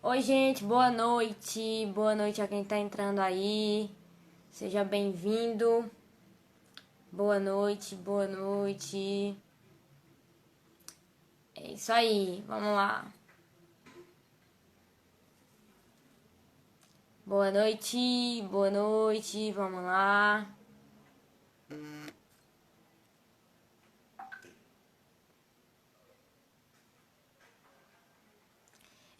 Oi, gente, boa noite. Boa noite a quem tá entrando aí. Seja bem-vindo. Boa noite, boa noite. É isso aí, vamos lá. Boa noite, vamos lá.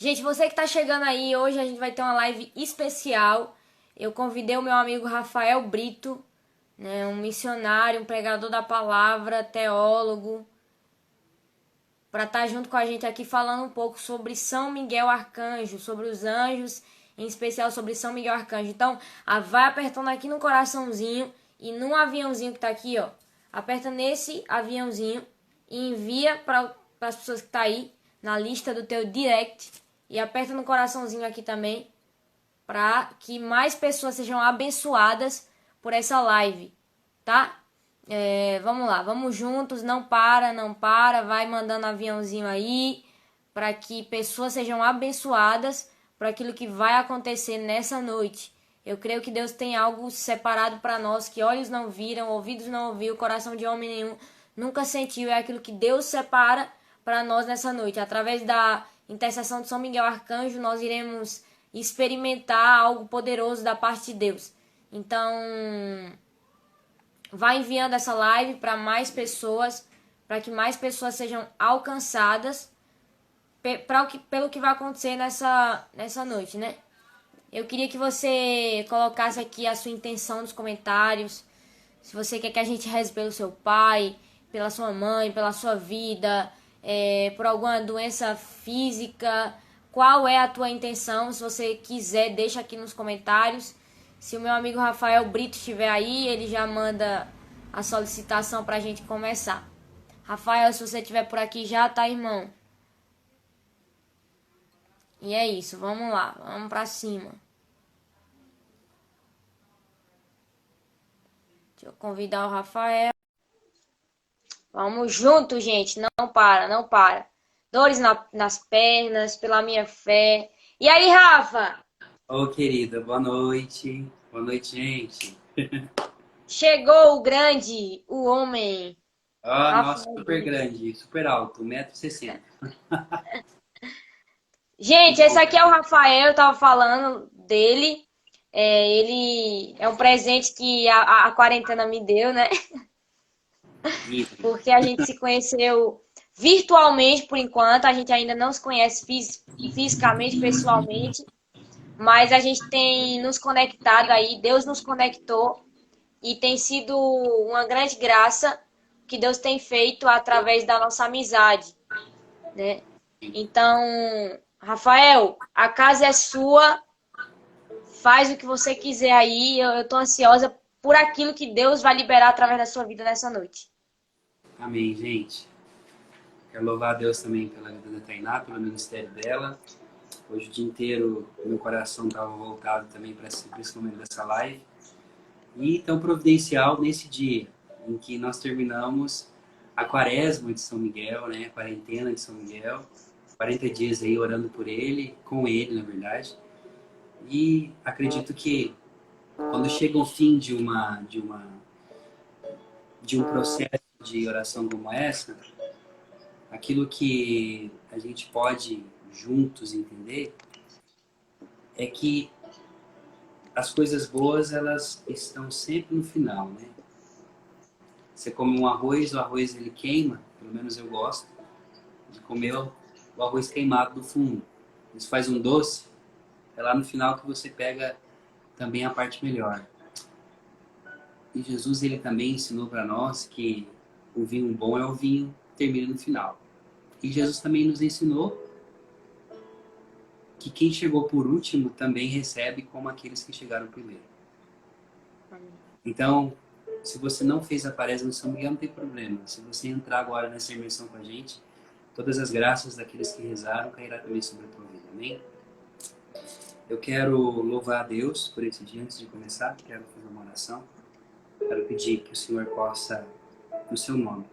Gente, você que tá chegando aí, hoje a gente vai ter uma live especial. Eu convidei o meu amigo Rafael Brito, né, um missionário, um pregador da palavra, teólogo, para estar junto com a gente aqui falando um pouco sobre São Miguel Arcanjo, sobre os anjos, em especial sobre São Miguel Arcanjo. Então, vai apertando aqui no coraçãozinho e num aviãozinho que tá aqui, ó. Aperta nesse aviãozinho e envia para as pessoas que tá aí na lista do teu direct e aperta no coraçãozinho aqui também para que mais pessoas sejam abençoadas por essa live, tá? Vamos lá, vamos juntos, não para, vai mandando aviãozinho aí, para que pessoas sejam abençoadas por aquilo que vai acontecer nessa noite. Eu creio que Deus tem algo separado para nós, que olhos não viram, ouvidos não ouviram, coração de homem nenhum nunca sentiu. É aquilo que Deus separa para nós nessa noite. Através da intercessão de São Miguel Arcanjo, nós iremos experimentar algo poderoso da parte de Deus. Então, vai enviando essa live para mais pessoas, para que mais pessoas sejam alcançadas pelo que vai acontecer nessa noite, né? Eu queria que você colocasse aqui a sua intenção nos comentários. Se você quer que a gente reze pelo seu pai, pela sua mãe, pela sua vida, por alguma doença física, qual é a tua intenção? Se você quiser, deixa aqui nos comentários. Se o meu amigo Rafael Brito estiver aí, ele já manda a solicitação pra gente começar. Rafael, se você estiver por aqui já, tá, irmão? E é isso, vamos lá, vamos pra cima. Deixa eu convidar o Rafael. Vamos junto, gente, não para, não para. Dores nas pernas, pela minha fé. E aí, Rafa? Ô, querida, boa noite. Boa noite, gente. Chegou o grande, o homem, Ah, nossa, Rafael super Brito. grande, super alto, 1,60 m. Gente, esse aqui é o Rafael, eu tava falando dele. Ele é um presente que a quarentena me deu, né? Porque a gente se conheceu virtualmente por enquanto, a gente ainda não se conhece fisicamente, pessoalmente, mas a gente tem nos conectado aí, Deus nos conectou e tem sido uma grande graça que Deus tem feito através da nossa amizade, né? Então, Rafael, a casa é sua, faz o que você quiser aí, eu tô ansiosa por aquilo que Deus vai liberar através da sua vida nessa noite. Amém, gente. Quero louvar a Deus também pela vida da Tainá, pelo ministério dela. Hoje o dia inteiro meu coração estava voltado também para esse momento dessa live. E tão providencial nesse dia em que nós terminamos a quaresma de São Miguel, né? A quarentena de São Miguel. 40 dias aí orando por ele, com ele, na verdade. E acredito que quando chega o fim de um processo de oração como essa, aquilo que a gente pode juntos entender é que as coisas boas, elas estão sempre no final, né? Você come um arroz, o arroz ele queima, pelo menos eu gosto de comer o arroz queimado do fundo. Isso faz um doce, é lá no final que você pega também a parte melhor. E Jesus ele também ensinou para nós que o vinho bom é o vinho que termina no final. E Jesus também nos ensinou que quem chegou por último também recebe como aqueles que chegaram primeiro. Então, se você não fez a quaresma no São Miguel, não tem problema. Se você entrar agora nessa imersão com a gente, todas as graças daqueles que rezaram cairá também sobre a tua vida. Amém? Eu quero louvar a Deus por esse dia. Antes de começar, quero fazer uma oração. Quero pedir que o Senhor possa, no seu nome,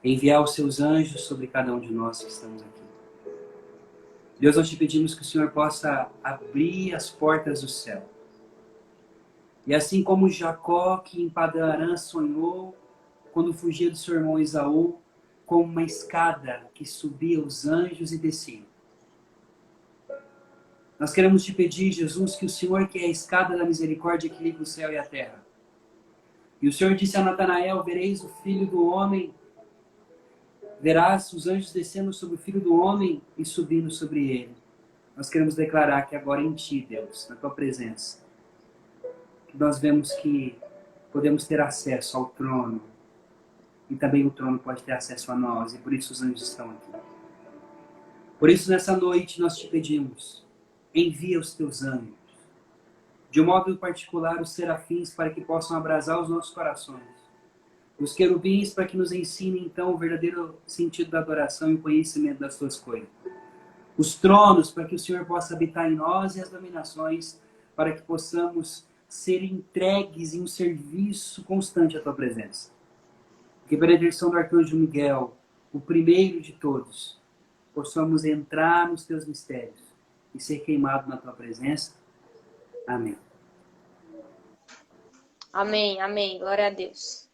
enviar os seus anjos sobre cada um de nós que estamos aqui. Deus, nós te pedimos que o Senhor possa abrir as portas do céu. E assim como Jacó, que em Padã-Arã sonhou, quando fugia do seu irmão Esaú, como uma escada que subia os anjos e descia. Nós queremos te pedir, Jesus, que o Senhor, que é a escada da misericórdia, equilibre o céu e a terra. E o Senhor disse a Natanael: vereis o Filho do Homem, verás os anjos descendo sobre o Filho do Homem e subindo sobre ele. Nós queremos declarar que agora em ti, Deus, na tua presença, que nós vemos que podemos ter acesso ao trono, e também o trono pode ter acesso a nós, e por isso os anjos estão aqui. Por isso, nessa noite, nós te pedimos, envia os teus anjos, de um modo particular os serafins, para que possam abrasar os nossos corações, os querubins, para que nos ensinem, então, o verdadeiro sentido da adoração e o conhecimento das tuas coisas, os tronos, para que o Senhor possa habitar em nós, e as dominações, para que possamos ser entregues em um serviço constante à tua presença. Que pela direção do arcanjo Miguel, o primeiro de todos, possamos entrar nos teus mistérios e ser queimado na tua presença. Amém. Amém, amém. Glória a Deus.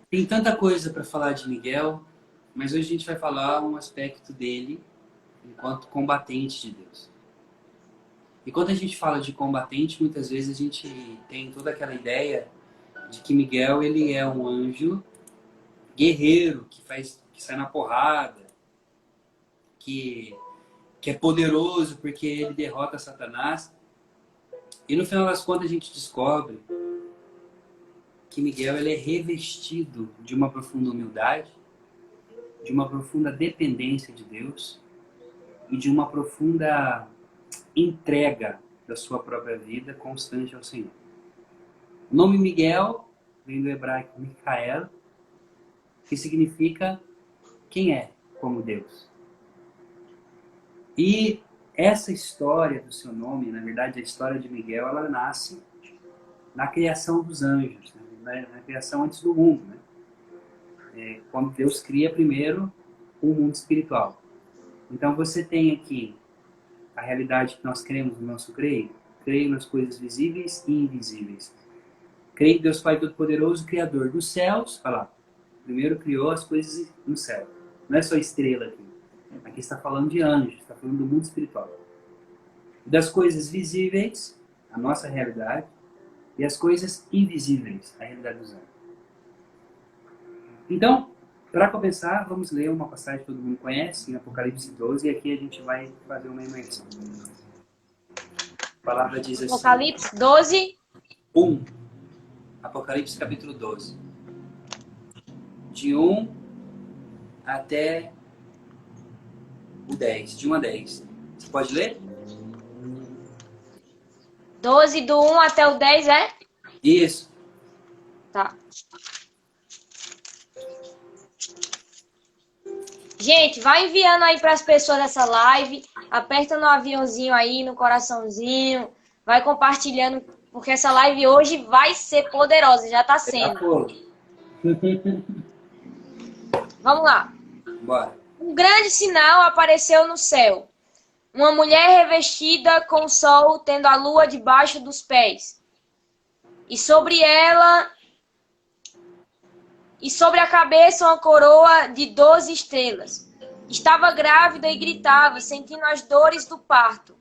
Tem tanta coisa para falar de Miguel, mas hoje a gente vai falar um aspecto dele enquanto combatente de Deus. E quando a gente fala de combatente, muitas vezes a gente tem toda aquela ideia de que Miguel, ele é um anjo guerreiro, que sai na porrada, que é poderoso porque ele derrota Satanás. E no final das contas a gente descobre que Miguel, ele é revestido de uma profunda humildade, de uma profunda dependência de Deus e de uma profunda entrega da sua própria vida constante ao Senhor. O nome Miguel vem do hebraico Micael, que significa quem é como Deus. E essa história do seu nome, na verdade a história de Miguel, ela nasce na criação dos anjos, né? Na criação antes do mundo, né? Quando Deus cria primeiro o mundo espiritual. Então você tem aqui a realidade que nós cremos no nosso creio. Creio nas coisas visíveis e invisíveis. Creio que Deus Pai Todo-Poderoso, Criador dos céus. Olha lá. Primeiro criou as coisas no céu. Não é só estrela aqui. Aqui está falando de anjos, está falando do mundo espiritual. Das coisas visíveis, a nossa realidade, e as coisas invisíveis, a realidade dos anjos. Então, para começar, vamos ler uma passagem que todo mundo conhece, em Apocalipse 12, e aqui a gente vai fazer uma imersão. A palavra diz assim... Apocalipse 12. 1. Apocalipse capítulo 12. De 1 até o 10. De 1 a 10. Você pode ler? 12 do 1 até o 10, é? Isso. Tá. Gente, vai enviando aí para as pessoas essa live. Aperta no aviãozinho aí, no coraçãozinho. Vai compartilhando, porque essa live hoje vai ser poderosa. Já tá sendo. Vamos lá. Bora. Um grande sinal apareceu no céu. Uma mulher revestida com o sol, tendo a lua debaixo dos pés. E sobre ela... E sobre a cabeça uma coroa de 12 estrelas. Estava grávida e gritava, sentindo as dores do parto,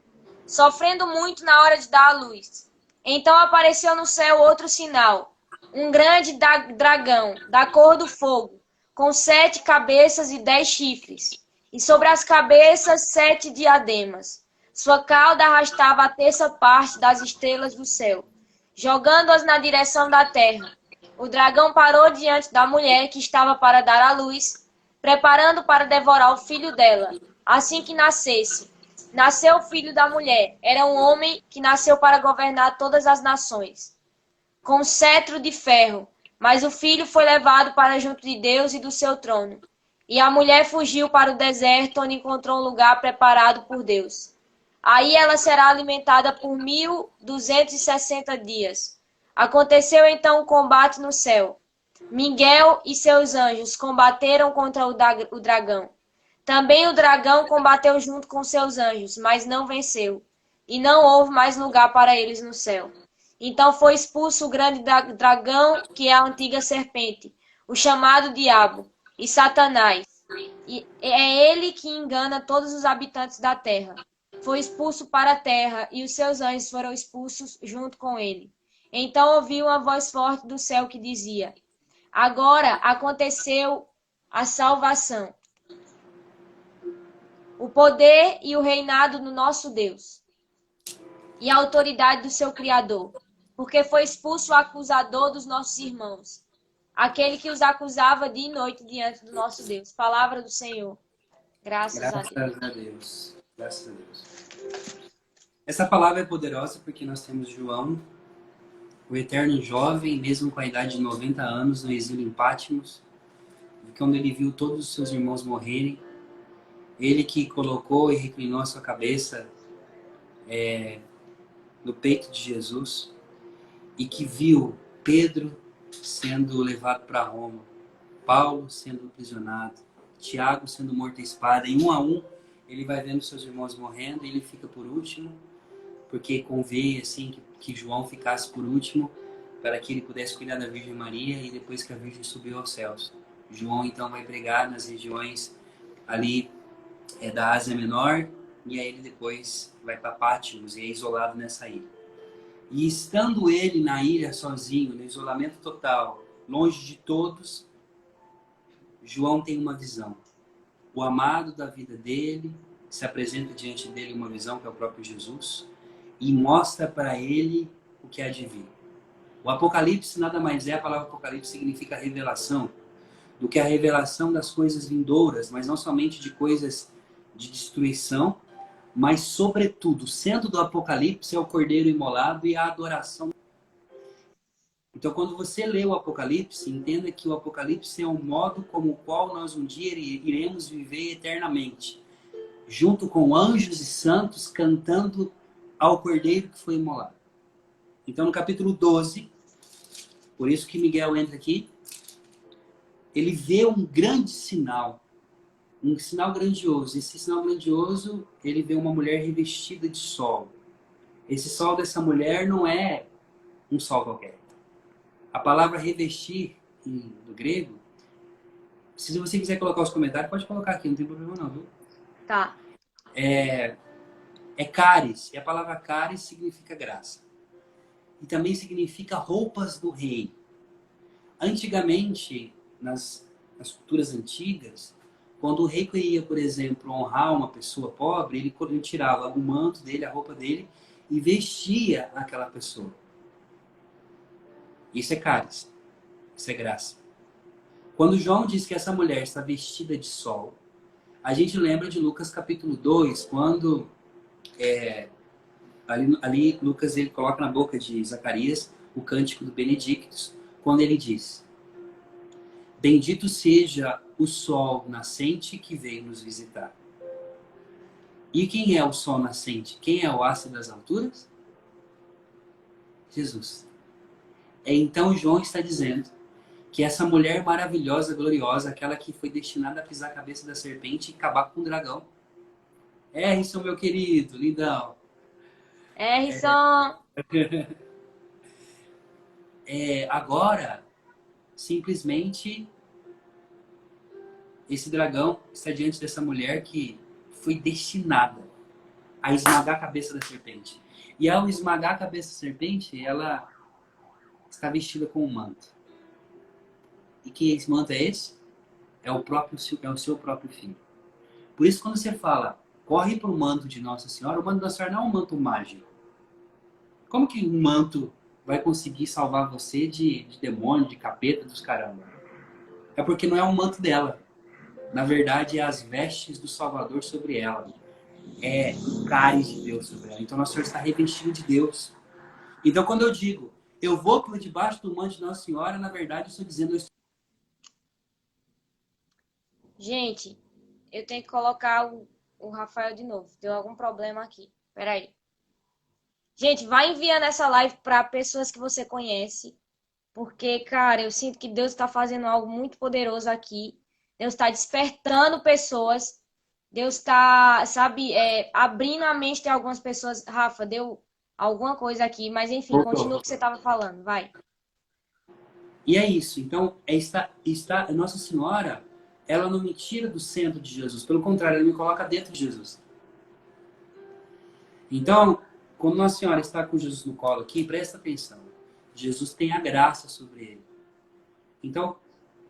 sofrendo muito na hora de dar à luz. Então apareceu no céu outro sinal, um grande dragão, da cor do fogo, com 7 cabeças e 10 chifres, e sobre as cabeças 7 diademas. Sua cauda arrastava a terça parte das estrelas do céu, jogando-as na direção da terra. O dragão parou diante da mulher que estava para dar à luz, preparando para devorar o filho dela. Assim que nascesse, nasceu o filho da mulher. Era um homem que nasceu para governar todas as nações, com cetro de ferro. Mas o filho foi levado para junto de Deus e do seu trono. E a mulher fugiu para o deserto, onde encontrou um lugar preparado por Deus. Aí ela será alimentada por 1260 dias. Aconteceu então o combate no céu. Miguel e seus anjos combateram contra o dragão. Também o dragão combateu junto com seus anjos, mas não venceu, e não houve mais lugar para eles no céu. Então foi expulso o grande dragão, que é a antiga serpente, o chamado Diabo e Satanás. E é ele que engana todos os habitantes da terra. Foi expulso para a terra, e os seus anjos foram expulsos junto com ele. Então ouvi uma voz forte do céu que dizia: Agora aconteceu a salvação, o poder e o reinado do nosso Deus, e a autoridade do seu Criador, porque foi expulso o acusador dos nossos irmãos, aquele que os acusava dia e noite diante do nosso Deus. Palavra do Senhor. Graças a Deus. Graças a Deus. Graças a Deus. Essa palavra é poderosa porque nós temos João, o eterno jovem, mesmo com a idade de 90 anos, no exílio em Patmos, quando ele viu todos os seus irmãos morrerem, ele que colocou e reclinou a sua cabeça no peito de Jesus, e que viu Pedro sendo levado para Roma, Paulo sendo aprisionado, Tiago sendo morto à espada, e um a um ele vai vendo seus irmãos morrendo, e ele fica por último, porque conveio assim que João ficasse por último, para que ele pudesse cuidar da Virgem Maria, e depois que a Virgem subiu aos céus. João então vai pregar nas regiões ali da Ásia Menor, e aí ele depois vai para Patmos e é isolado nessa ilha. E estando ele na ilha sozinho, no isolamento total, longe de todos, João tem uma visão. O amado da vida dele se apresenta diante dele uma visão que é o próprio Jesus e mostra para ele o que há de vir. O Apocalipse nada mais é, a palavra Apocalipse significa revelação, do que a revelação das coisas vindouras, mas não somente de coisas de destruição, mas sobretudo, o centro do Apocalipse é o Cordeiro imolado e a adoração. Então, quando você lê o Apocalipse, entenda que o Apocalipse é um modo como o qual nós um dia iremos viver eternamente, junto com anjos e santos cantando ao Cordeiro que foi imolado. Então, no capítulo 12, por isso que Miguel entra aqui, ele vê um grande sinal, um sinal grandioso. Esse sinal grandioso, ele vê uma mulher revestida de sol. Esse sol dessa mulher não é um sol qualquer. A palavra revestir, do grego, se você quiser colocar os comentários, pode colocar aqui, não tem problema não, viu? Tá. É caris, e a palavra caris significa graça. E também significa roupas do rei. Antigamente, nas culturas antigas, quando o rei queria, por exemplo, honrar uma pessoa pobre, ele tirava o manto dele, a roupa dele, e vestia aquela pessoa. Isso é caris. Isso é graça. Quando João diz que essa mulher está vestida de sol, a gente lembra de Lucas capítulo 2, quando ali Lucas ele coloca na boca de Zacarias o cântico do Benedictus, quando ele diz: Bendito seja o sol nascente que veio nos visitar. E quem é o sol nascente? Quem é o aço das alturas? Jesus. Então João está dizendo que essa mulher maravilhosa, gloriosa, aquela que foi destinada a pisar a cabeça da serpente e acabar com o dragão. Harrison, meu querido, lindão. Harrison. Agora, simplesmente, esse dragão está diante dessa mulher que foi destinada a esmagar a cabeça da serpente. E ao esmagar a cabeça da serpente, ela está vestida com um manto. E que esse manto é esse? É o seu próprio filho. Por isso, quando você fala, corre para o manto de Nossa Senhora, o manto da Nossa Senhora não é um manto mágico. Como que um manto vai conseguir salvar você de demônio, de capeta, dos caramba? É porque não é um manto dela. Na verdade, é as vestes do Salvador sobre ela. É o cálice de Deus sobre ela. Então, Nossa Senhora está revestida de Deus. Então, quando eu digo, eu vou por debaixo do manto de Nossa Senhora, na verdade, eu estou dizendo... Gente, eu tenho que colocar o Rafael de novo. Deu algum problema aqui. Peraí. Gente, vai enviando essa live para pessoas que você conhece. Porque, cara, eu sinto que Deus está fazendo algo muito poderoso aqui. Deus está despertando pessoas Deus tá, sabe, abrindo a mente de algumas pessoas. Rafa, deu alguma coisa aqui, mas enfim, continua o Voltou. que você estava falando, vai. E é isso. Então, Nossa Senhora, ela não me tira do centro de Jesus. Pelo contrário, ela me coloca dentro de Jesus. Então, quando Nossa Senhora está com Jesus no colo aqui, presta atenção. Jesus tem a graça sobre ele. Então,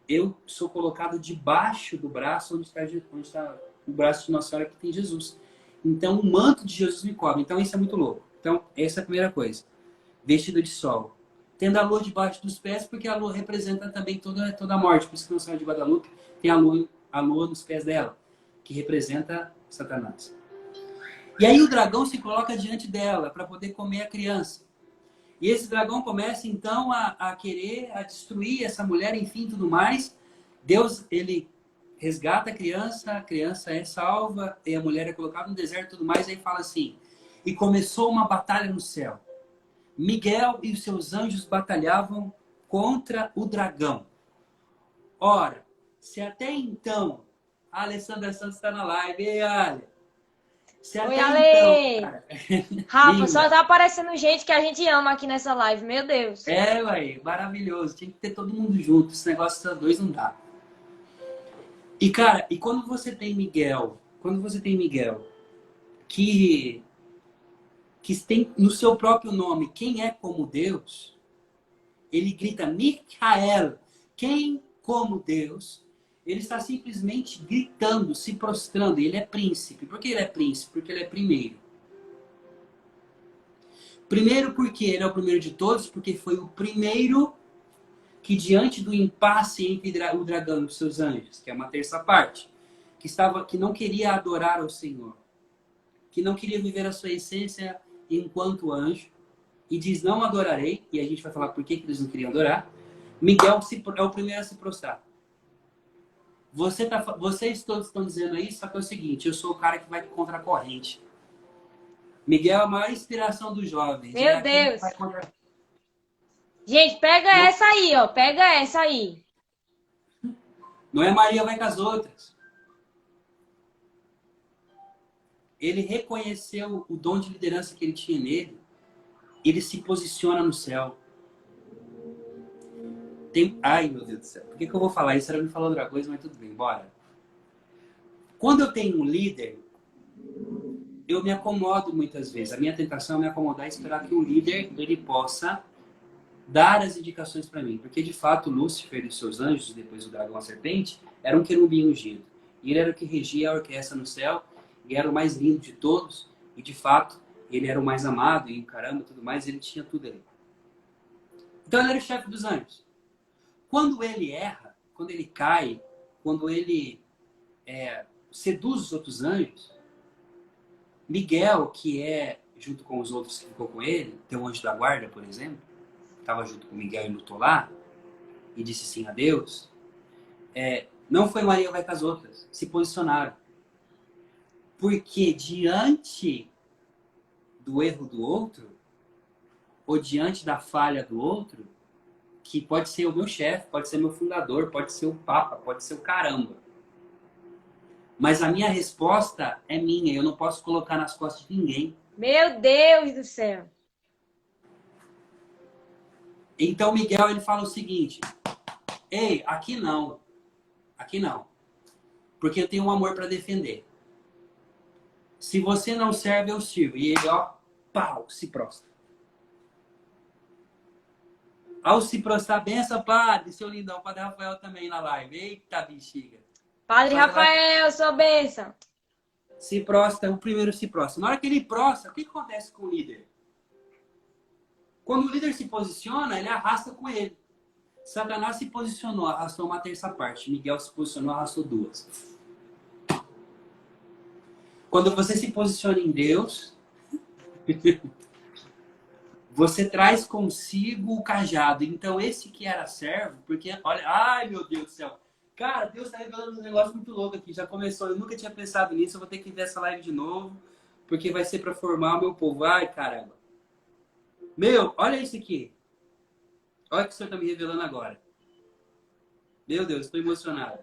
eu sou colocado debaixo do braço onde está o braço de Nossa Senhora que tem Jesus. Então, o manto de Jesus me cobre. Então, isso é muito louco. Então, essa é a primeira coisa. Vestido de sol. Tendo a lua debaixo dos pés, porque a lua representa também toda a morte. Por isso que Nossa Senhora de Guadalupe tem a lua nos pés dela, que representa Satanás. E aí o dragão se coloca diante dela para poder comer a criança. E esse dragão começa então a querer, a destruir essa mulher, enfim, tudo mais. Deus, ele resgata a criança é salva, e a mulher é colocada no deserto e tudo mais. Aí fala assim, e começou uma batalha no céu. Miguel e os seus anjos batalhavam contra o dragão. Ora, se até então, a Alessandra Santos está na live, e olha, se Oi, até então, Ale! cara, Rafa, só linda, tá aparecendo gente que a gente ama aqui nessa live, meu Deus. ué, maravilhoso, tinha que ter todo mundo junto, esse negócio de dois não dá. E cara, e quando você tem Miguel, que, que tem no seu próprio nome quem é como Deus, ele grita, Micael, quem como Deus, ele está simplesmente gritando, se prostrando, e ele é príncipe. Por que ele é príncipe? Porque ele é primeiro. Primeiro porque ele é o primeiro de todos, porque foi o primeiro que diante do impasse entre o dragão e os seus anjos, que é uma terça parte, que não queria adorar ao Senhor, que não queria viver a sua essência enquanto anjo, e diz, não adorarei, e a gente vai falar por que eles não queriam adorar, Miguel é o primeiro a se prostrar. Vocês todos estão dizendo aí, só que é o seguinte, eu sou o cara que vai contra a corrente. Miguel é a maior inspiração dos jovens, é Meu aquele que Deus. vai contra... Gente, pega Não, essa aí, ó. Pega essa aí. não é Maria vai com as outras. Ele reconheceu o dom de liderança que ele tinha nele, ele se posiciona no céu. Ai, meu Deus do céu, por que eu vou falar isso? Era me falar outra coisa, mas tudo bem, bora. Quando eu tenho um líder, eu me acomodo muitas vezes. A minha tentação é me acomodar e esperar que o líder ele possa dar as indicações para mim. Porque, de fato, Lúcifer e seus anjos, e depois o dragão, a serpente, era um querubim ungido. E ele era o que regia a orquestra no céu, e era o mais lindo de todos. E, de fato, ele era o mais amado, e caramba, tudo mais, ele tinha tudo ali. Então, ele era o chefe dos anjos. Quando ele erra, quando ele cai, quando ele seduz os outros anjos, Miguel, que é, junto com os outros que ficou com ele, tem um anjo da guarda, por exemplo, estava junto com Miguel e lutou lá, e disse sim a Deus, não foi Maria vai com as outras, se posicionaram. Porque diante do erro do outro, ou diante da falha do outro, que pode ser o meu chefe, pode ser meu fundador, pode ser o Papa, pode ser o caramba. Mas a minha resposta é minha, eu não posso colocar nas costas de ninguém. Meu Deus do céu. Então Miguel ele fala o seguinte, ei, aqui não, porque eu tenho um amor para defender. Se você não serve, eu sirvo. E ele, ó, pau, se prostra. Ao se prostrar, benção, padre, seu lindão, padre Rafael também na live. Eita, bexiga. Padre Padre Rafael Rafael, sua bênção. se prostra, o primeiro se prostra. Na hora que ele prostra, o que acontece com o líder? Quando o líder se posiciona, ele arrasta com ele. Satanás se posicionou, arrastou uma terça parte. Miguel se posicionou, arrastou duas. Quando você se posiciona em Deus, você traz consigo o cajado. Então, esse que era servo, porque, olha, ai meu Deus do céu. Cara, Deus está revelando um negócio muito louco aqui. Já começou, eu nunca tinha pensado nisso. Eu vou ter que ver essa live de novo, porque vai ser para formar o meu povo. Ai, caramba. Meu, olha isso aqui. Olha o que o Senhor está me revelando agora. Meu Deus, estou emocionado.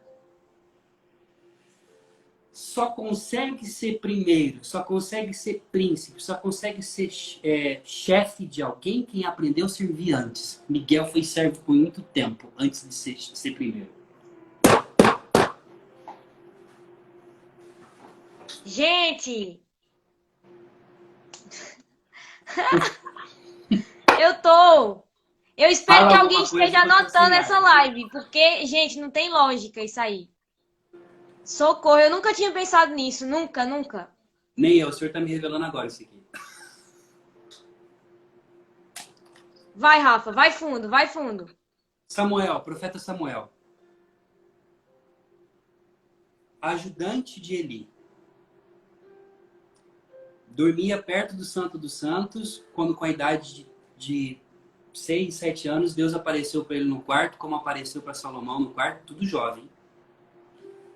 só consegue ser primeiro, só consegue ser príncipe, só consegue ser chefe de alguém quem aprendeu a servir antes. Miguel foi servo por muito tempo antes de ser primeiro. Gente, eu espero Fala que alguém alguma coisa esteja que eu tô sem anotando essa ar. live, porque, gente, não tem lógica isso aí. Socorro, eu nunca tinha pensado nisso, nunca, nunca. Nem eu, o senhor tá me revelando agora isso aqui. Vai, Rafa, vai fundo, vai fundo. Samuel, profeta Samuel. Ajudante de Eli. Dormia perto do Santo dos Santos, quando com a idade de 6, 7 anos, Deus apareceu para ele no quarto, como apareceu para Salomão no quarto, tudo jovem.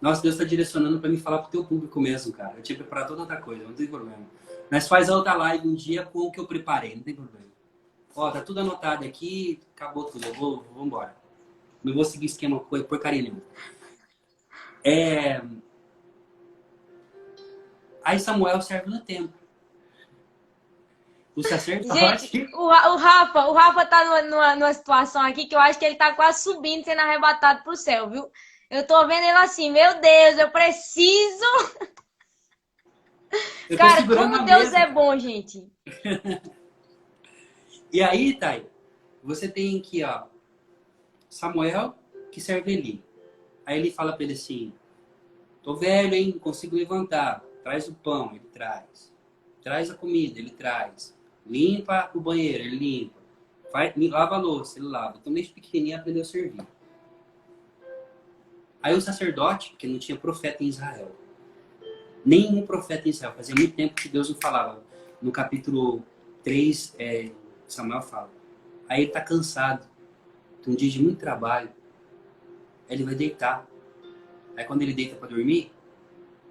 Nossa, Deus está direcionando para me falar pro teu público mesmo, cara. Eu tinha preparado toda outra coisa, não tem problema. Mas faz a outra live um dia com o que eu preparei, não tem problema. Ó, tá tudo anotado aqui, acabou tudo, eu vou embora. Não vou seguir esquema porcaria nenhuma. Aí Samuel serve no templo. O sacerdote... Gente, o Rafa tá numa situação aqui que eu acho que ele tá quase subindo, sendo arrebatado pro céu, viu? Eu tô vendo ele assim, meu Deus, eu preciso... Eu tô Cara, segurando como a Deus mesa, é cara. bom, gente. E aí, Thay, você tem aqui, ó, Samuel que serve Eli. Aí ele fala para ele assim, tô velho, hein, não consigo levantar. Traz o pão, ele traz. Traz a comida, ele traz. Limpa o banheiro, ele limpa. Lava a louça, ele lava. Então, desde pequenininho, aprendeu a servir. Aí o sacerdote, porque não tinha profeta em Israel. Nenhum profeta em Israel. Fazia muito tempo que Deus não falava. No capítulo 3, Samuel fala. Aí ele tá cansado. Tem um dia de muito trabalho. Aí ele vai deitar. Aí quando ele deita para dormir,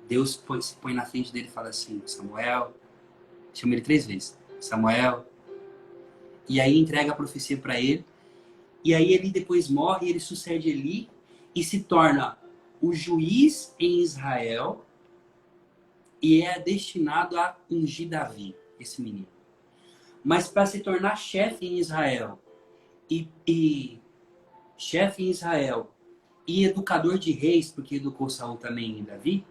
Deus se põe na frente dele e fala assim, Samuel, chama ele 3 vezes, Samuel, e aí entrega a profecia para ele, e aí ele depois morre, ele sucede Eli e se torna o juiz em Israel e é destinado a ungir Davi, esse menino. Mas para se tornar chefe em Israel e chefe em Israel e educador de reis, porque educou Saul também em Davi,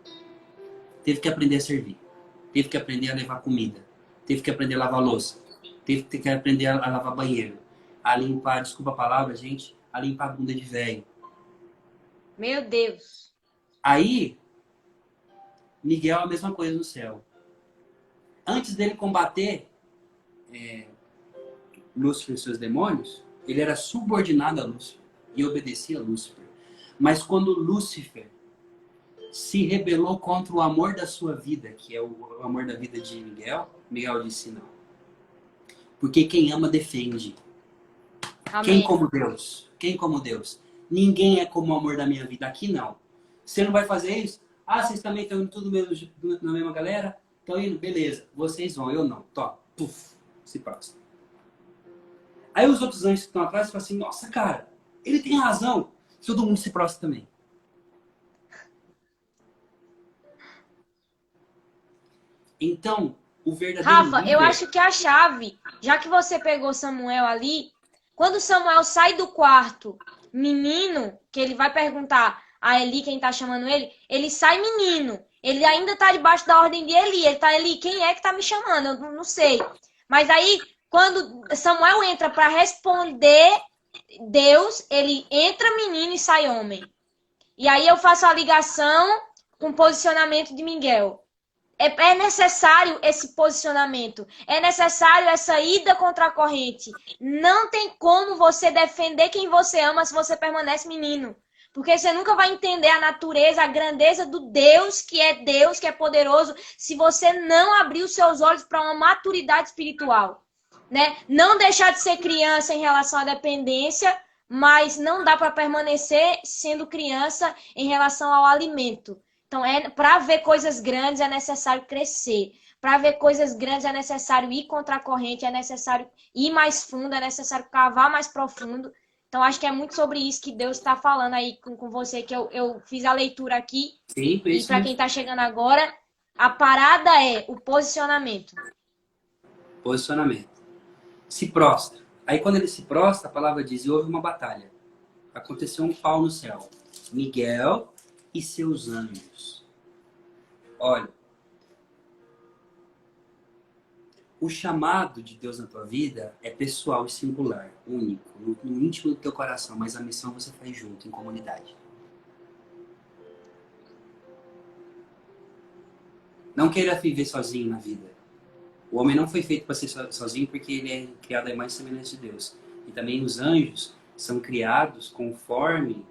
teve que aprender a servir. Teve que aprender a levar comida. Teve que aprender a lavar louça. Teve que aprender a lavar banheiro. A limpar, desculpa a palavra, gente, a limpar a bunda de velho. Meu Deus. Aí, Miguel é a mesma coisa no céu. Antes dele combater Lúcifer e seus demônios, ele era subordinado a Lúcifer e obedecia a Lúcifer. Mas quando Lúcifer se rebelou contra o amor da sua vida, que é o amor da vida de Miguel, Miguel disse não. Porque quem ama defende. Amém. Quem como Deus? Quem como Deus? Ninguém é como o amor da minha vida. Aqui não. Você não vai fazer isso? Ah, vocês também estão indo tudo na mesma galera? Estão indo? Beleza. Vocês vão, eu não. Tó. Puf. Se próximo. Aí os outros anjos que estão atrás falam assim, nossa, cara, ele tem razão. Todo mundo se prostra também. Então, o verdadeiro Rafa, eu líder... acho que a chave, já que você pegou Samuel ali, quando Samuel sai do quarto, menino, que ele vai perguntar a Eli quem tá chamando ele sai menino. Ele ainda tá debaixo da ordem de Eli. Ele tá Eli, quem é que tá me chamando? Eu não sei. Mas aí, quando Samuel entra para responder Deus, ele entra menino e sai homem. E aí eu faço a ligação com o posicionamento de Miguel. É necessário esse posicionamento. É necessário essa ida contra a corrente. Não tem como você defender quem você ama se você permanece menino. Porque você nunca vai entender a natureza, a grandeza do Deus, que é poderoso, se você não abrir os seus olhos para uma maturidade espiritual. Né? Não deixar de ser criança em relação à dependência, mas não dá para permanecer sendo criança em relação ao alimento. Então, para ver coisas grandes é necessário crescer. Para ver coisas grandes é necessário ir contra a corrente, é necessário ir mais fundo, é necessário cavar mais profundo. Então, acho que é muito sobre isso que Deus está falando aí com você, que eu fiz a leitura aqui. Sim, por E isso para mesmo. quem está chegando agora, a parada é o posicionamento. Posicionamento. Se prostra. Aí quando ele se prostra, a palavra diz, e houve uma batalha. Aconteceu um pau no céu. Miguel e seus anjos. Olha, o chamado de Deus na tua vida é pessoal e singular, único, no íntimo do teu coração, mas a missão você faz junto, em comunidade. Não queira viver sozinho na vida. O homem não foi feito para ser sozinho porque ele é criado à imagem e semelhança de Deus. E também os anjos são criados conforme,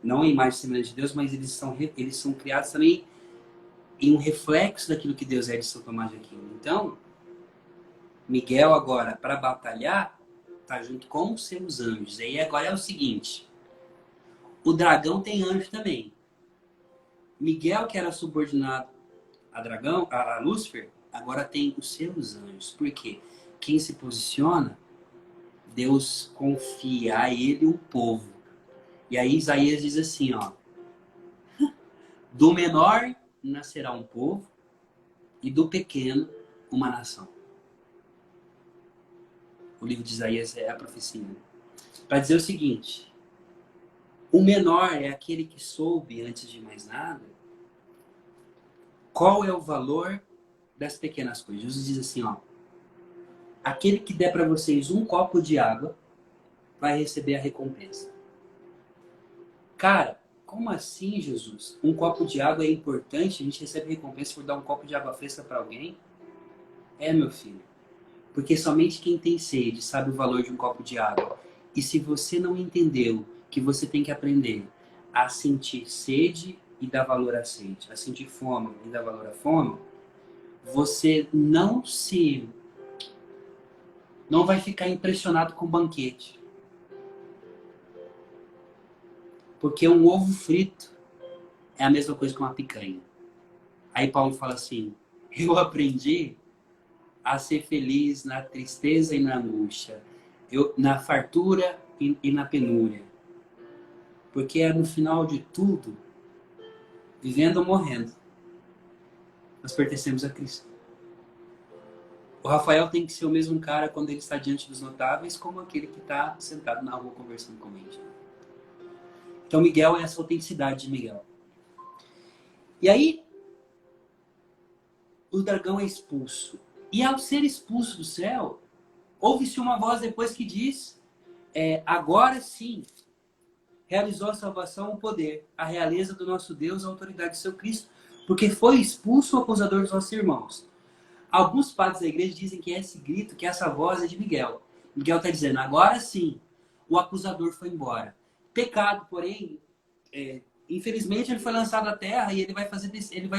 não a imagem e semelhança de Deus, mas eles são criados também em um reflexo daquilo que Deus é de São Tomás de Aquino. Então, Miguel agora, para batalhar, tá junto com os seus anjos. E aí agora é o seguinte, o dragão tem anjo também. Miguel, que era subordinado a Lúcifer, agora tem os seus anjos. Por quê? Quem se posiciona, Deus confia a ele o povo. E aí Isaías diz assim, ó, do menor nascerá um povo e do pequeno uma nação. O livro de Isaías é a profecia. Para dizer o seguinte, o menor é aquele que soube, antes de mais nada, qual é o valor das pequenas coisas. Jesus diz assim, ó, aquele que der para vocês um copo de água vai receber a recompensa. Cara, como assim, Jesus? Um copo de água é importante? A gente recebe recompensa por dar um copo de água fresca para alguém? É, meu filho. Porque somente quem tem sede sabe o valor de um copo de água. E se você não entendeu que você tem que aprender a sentir sede e dar valor à sede, a sentir fome e dar valor à fome, você não vai ficar impressionado com o banquete. Porque um ovo frito é a mesma coisa que uma picanha. Aí Paulo fala assim, eu aprendi a ser feliz na tristeza e na angústia, na fartura e na penúria. Porque é no final de tudo, vivendo ou morrendo, nós pertencemos a Cristo. O Rafael tem que ser o mesmo cara quando ele está diante dos notáveis, como aquele que está sentado na rua conversando com a gente. Então Miguel é essa autenticidade de Miguel. E aí, o dragão é expulso. E ao ser expulso do céu, ouve-se uma voz depois que diz, agora sim, realizou a salvação, o poder, a realeza do nosso Deus, a autoridade do seu Cristo, porque foi expulso o acusador dos nossos irmãos. Alguns padres da igreja dizem que esse grito, que essa voz é de Miguel. Miguel está dizendo, agora sim, o acusador foi embora. Pecado, porém, infelizmente ele foi lançado à terra e ele vai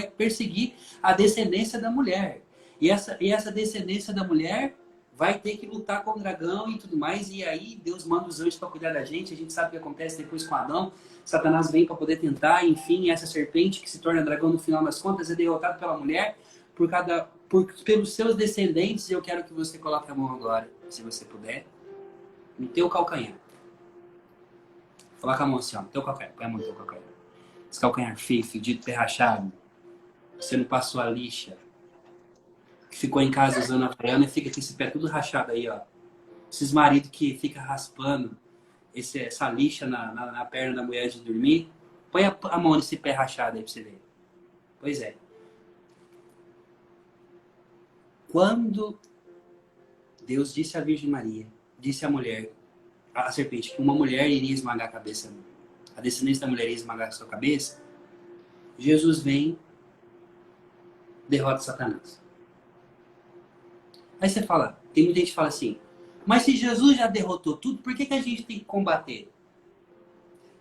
perseguir a descendência da mulher. E essa descendência da mulher vai ter que lutar com o dragão e tudo mais. E aí Deus manda os anjos para cuidar da gente. A gente sabe o que acontece depois com Adão. Satanás vem para poder tentar. Enfim, essa serpente que se torna dragão no final das contas é derrotada pela mulher pelos seus descendentes. E eu quero que você coloque a mão agora, se você puder, no teu calcanhar. Coloca a mão assim, ó, no teu calcanhar. Põe a mão no teu calcanhar. Esse calcanhar feio, fedido, pé rachado. Você não passou a lixa. Que ficou em casa usando a Havaiana e fica com esse pé tudo rachado aí, ó. Esses maridos que ficam raspando essa lixa na perna da mulher de dormir. Põe a mão nesse pé rachado aí pra você ver. Pois é. Quando Deus disse à Virgem Maria, disse à mulher, a serpente, que uma mulher iria esmagar a cabeça, a descendência da mulher iria esmagar a sua cabeça, Jesus vem, derrota Satanás. Aí você fala, tem muita gente que fala assim, mas se Jesus já derrotou tudo, por que a gente tem que combater?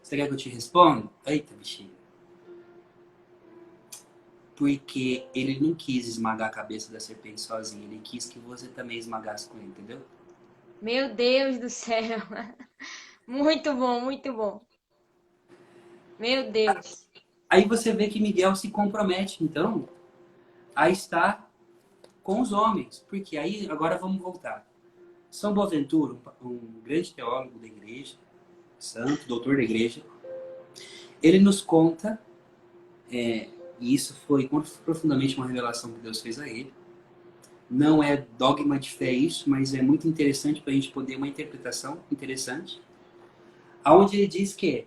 Você quer que eu te responda? Eita, bichinho. Porque ele não quis esmagar a cabeça da serpente sozinho, ele quis que você também esmagasse com ele, entendeu? Meu Deus do céu. Muito bom, muito bom. Meu Deus. Aí você vê que Miguel se compromete, então, a estar com os homens. Porque aí, agora vamos voltar. São Boaventura, um grande teólogo da igreja, santo, doutor da igreja, ele nos conta, e isso foi profundamente uma revelação que Deus fez a ele. Não é dogma de fé isso, mas é muito interessante para a gente poder uma interpretação interessante, aonde ele diz que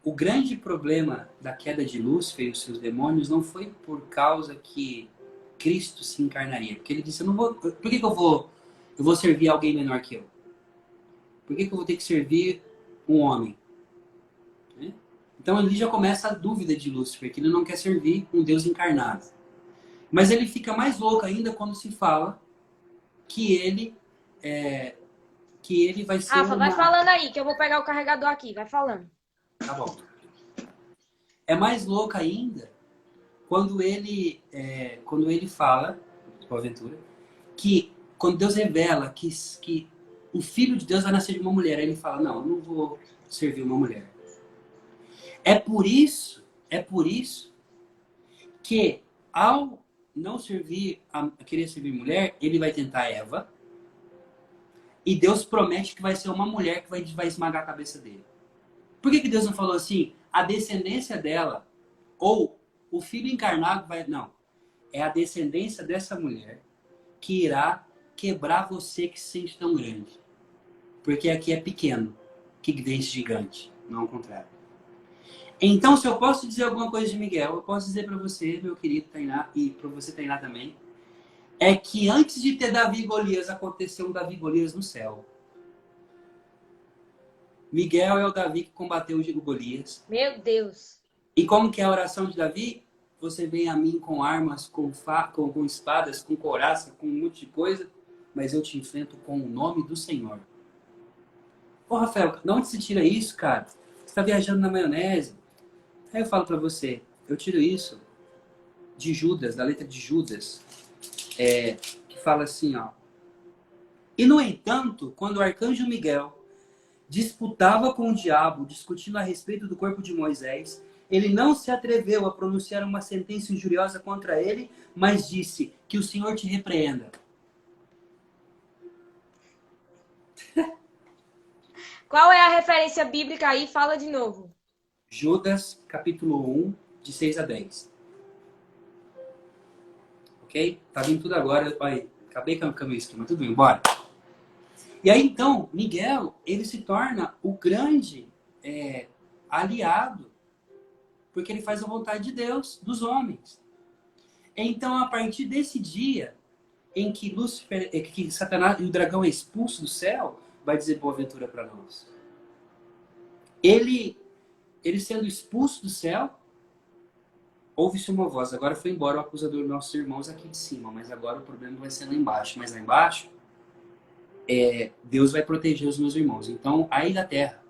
o grande problema da queda de Lúcifer e os seus demônios não foi por causa que Cristo se encarnaria. Porque ele disse, por que eu vou servir alguém menor que eu? Por que eu vou ter que servir um homem? Né? Então ali já começa a dúvida de Lúcifer, que ele não quer servir um Deus encarnado. Mas ele fica mais louco ainda quando se fala que ele vai ser Rafa, vai falando aí, que eu vou pegar o carregador aqui. Vai falando. Tá bom. É mais louco ainda quando ele fala, Boaventura, que quando Deus revela que o Filho de Deus vai nascer de uma mulher, aí ele fala, não, eu não vou servir uma mulher. É por isso que ao não querer servir mulher, ele vai tentar Eva, e Deus promete que vai ser uma mulher que vai esmagar a cabeça dele. Por que Deus não falou assim, a descendência dela, ou o filho encarnado vai... Não. É a descendência dessa mulher que irá quebrar você que se sente tão grande. Porque aqui é pequeno, que vence gigante, não ao contrário. Então, se eu posso dizer alguma coisa de Miguel, eu posso dizer para você, meu querido Tainá, e para você, Tainá, também, é que antes de ter Davi e Golias, aconteceu um Davi e Golias no céu. Miguel é o Davi que combateu o Golias. Meu Deus. E como que é a oração de Davi? Você vem a mim com armas, com espadas, com couraça, com um monte de coisa, mas eu te enfrento com o nome do Senhor. Ô, Rafael, de onde você tira isso, cara? Você está viajando na maionese. Aí eu falo para você, eu tiro isso de Judas, da letra de Judas, que fala assim, ó. E, no entanto, quando o arcanjo Miguel disputava com o diabo, discutindo a respeito do corpo de Moisés, ele não se atreveu a pronunciar uma sentença injuriosa contra ele, mas disse, que o Senhor te repreenda. Qual é a referência bíblica aí? Fala de novo. Judas, capítulo 1, de 6 a 10. Ok? Tá vindo tudo agora. Olha, acabei com o meu esquema. Tudo bem, bora. E aí, então, Miguel, ele se torna o grande aliado, porque ele faz a vontade de Deus, dos homens. Então, a partir desse dia em que Lúcifer, que Satanás e o dragão é expulso do céu, vai dizer Boaventura para nós. Ele sendo expulso do céu, ouve-se uma voz. Agora foi embora o acusador dos nossos irmãos aqui de cima, mas agora o problema vai ser lá embaixo. Mas lá embaixo, Deus vai proteger os meus irmãos. Então, ai da terra.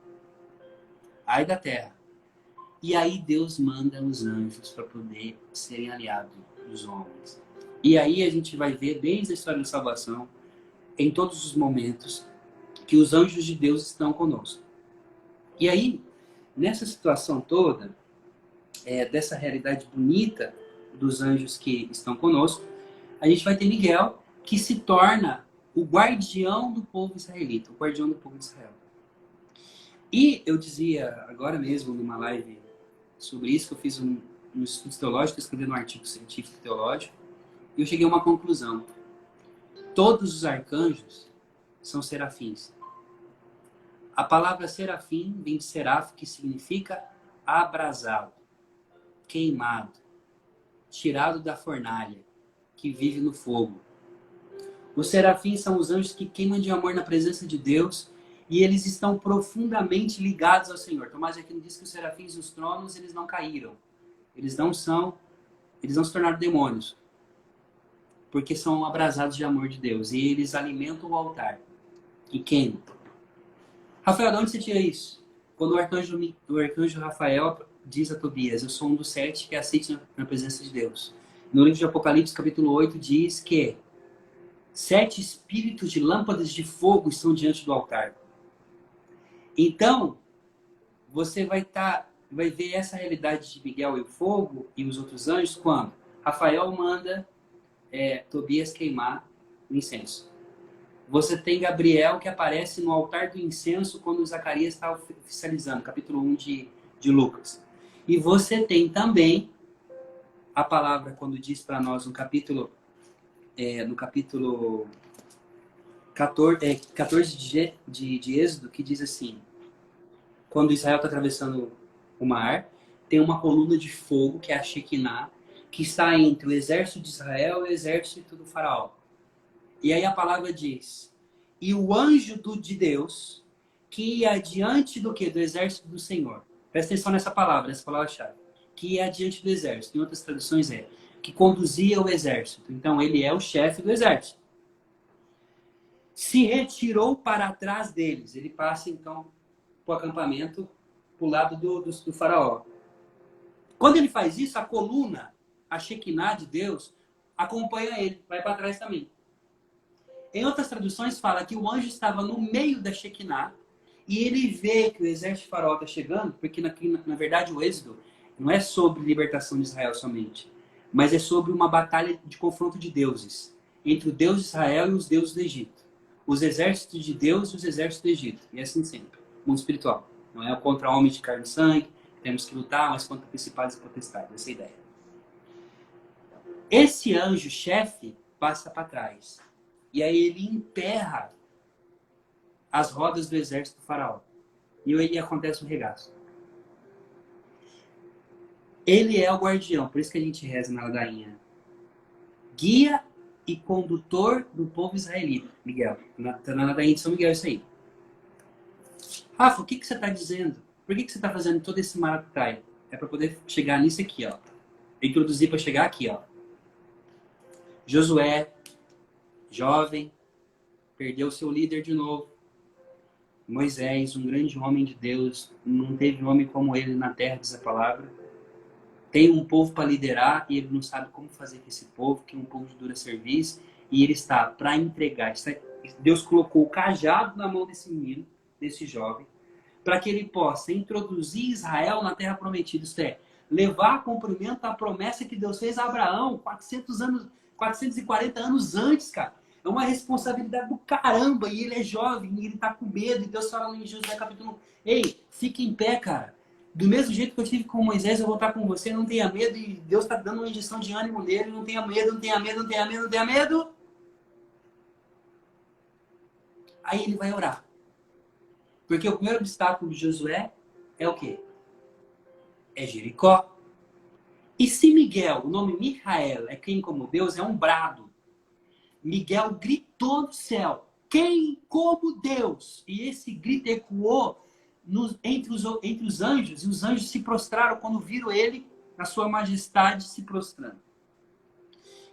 E aí Deus manda os anjos para poder serem aliados dos homens. E aí a gente vai ver, desde a história da salvação, em todos os momentos, que os anjos de Deus estão conosco. E aí, nessa situação toda, dessa realidade bonita dos anjos que estão conosco, a gente vai ter Miguel, que se torna o guardião do povo israelita, o guardião do povo de Israel. E eu dizia agora mesmo, numa live sobre isso, que eu fiz um estudo teológico, escrevendo um artigo científico teológico, e eu cheguei a uma conclusão. Todos os arcanjos são serafins. A palavra serafim vem de seraf, que significa abrasado, queimado, tirado da fornalha, que vive no fogo. Os serafins são os anjos que queimam de amor na presença de Deus e eles estão profundamente ligados ao Senhor. Tomás de Aquino diz que os serafins e os tronos, eles não caíram. Eles não se tornaram demônios. Porque são abrasados de amor de Deus. E eles alimentam o altar. E queimam. Rafael, de onde você tira isso? Quando o arcanjo Rafael diz a Tobias, eu sou um dos 7 que aceita na presença de Deus. No livro de Apocalipse, capítulo 8, diz que 7 espíritos de lâmpadas de fogo estão diante do altar. Então, você vai ver essa realidade de Miguel e o fogo e os outros anjos quando Rafael manda Tobias queimar o incenso. Você tem Gabriel que aparece no altar do incenso quando Zacarias está oficializando, capítulo 1 de Lucas. E você tem também a palavra quando diz para nós no capítulo 14 de Êxodo, que diz assim, quando Israel está atravessando o mar, tem uma coluna de fogo, que é a Shekinah, que está entre o exército de Israel e o exército do faraó. E aí a palavra diz, e o anjo de Deus, que ia adiante do quê? Do exército do Senhor. Presta atenção nessa palavra-chave. Que ia adiante do exército. Em outras traduções que conduzia o exército. Então ele é o chefe do exército. Se retirou para trás deles. Ele passa então para o acampamento, para o lado do faraó. Quando ele faz isso, a coluna, a Shekinah de Deus, acompanha ele, vai para trás também. Em outras traduções fala que o anjo estava no meio da Shekinah e ele vê que o exército de faraó está chegando, porque na verdade o Êxodo não é sobre libertação de Israel somente, mas é sobre uma batalha de confronto de deuses, entre o Deus de Israel e os deuses do Egito. Os exércitos de Deus e os exércitos do Egito. E assim sempre. Mundo espiritual. Não é contra homens de carne e sangue, temos que lutar, mas contra principados e potestades. Essa é a ideia. Esse anjo chefe passa para trás. E aí ele emperra as rodas do exército do faraó. E aí acontece o regaço. Ele é o guardião, por isso que a gente reza na ladainha. Guia e condutor do povo israelita. Miguel, na ladainha de São Miguel isso aí. Rafa, o que você está dizendo? Por que você está fazendo todo esse maracutaia? É para poder chegar nisso aqui, ó. Introduzir para chegar aqui, ó. Josué, jovem, perdeu seu líder de novo. Moisés, um grande homem de Deus, não teve homem como ele na terra, diz a palavra. Tem um povo para liderar e ele não sabe como fazer com esse povo, que é um povo de dura serviço, e ele está para entregar. Deus colocou o cajado na mão desse menino, desse jovem, para que ele possa introduzir Israel na terra prometida, isto é, levar a cumprimento a promessa que Deus fez a Abraão 440 anos antes, cara. É uma responsabilidade do caramba, e ele é jovem, e ele está com medo, e Deus fala em Josué capítulo 1, ei, fique em pé, cara. Do mesmo jeito que eu tive com Moisés, eu vou estar com você, não tenha medo, e Deus está dando uma injeção de ânimo nele, não tenha medo, não tenha medo, não tenha medo, não tenha medo. Aí ele vai orar. Porque o primeiro obstáculo de Josué é o quê? É Jericó. E se Miguel, o nome Micael, é quem como Deus, é um brado. Miguel gritou do céu, quem como Deus? E esse grito ecoou entre os anjos, e os anjos se prostraram quando viram ele, na sua majestade, se prostrando.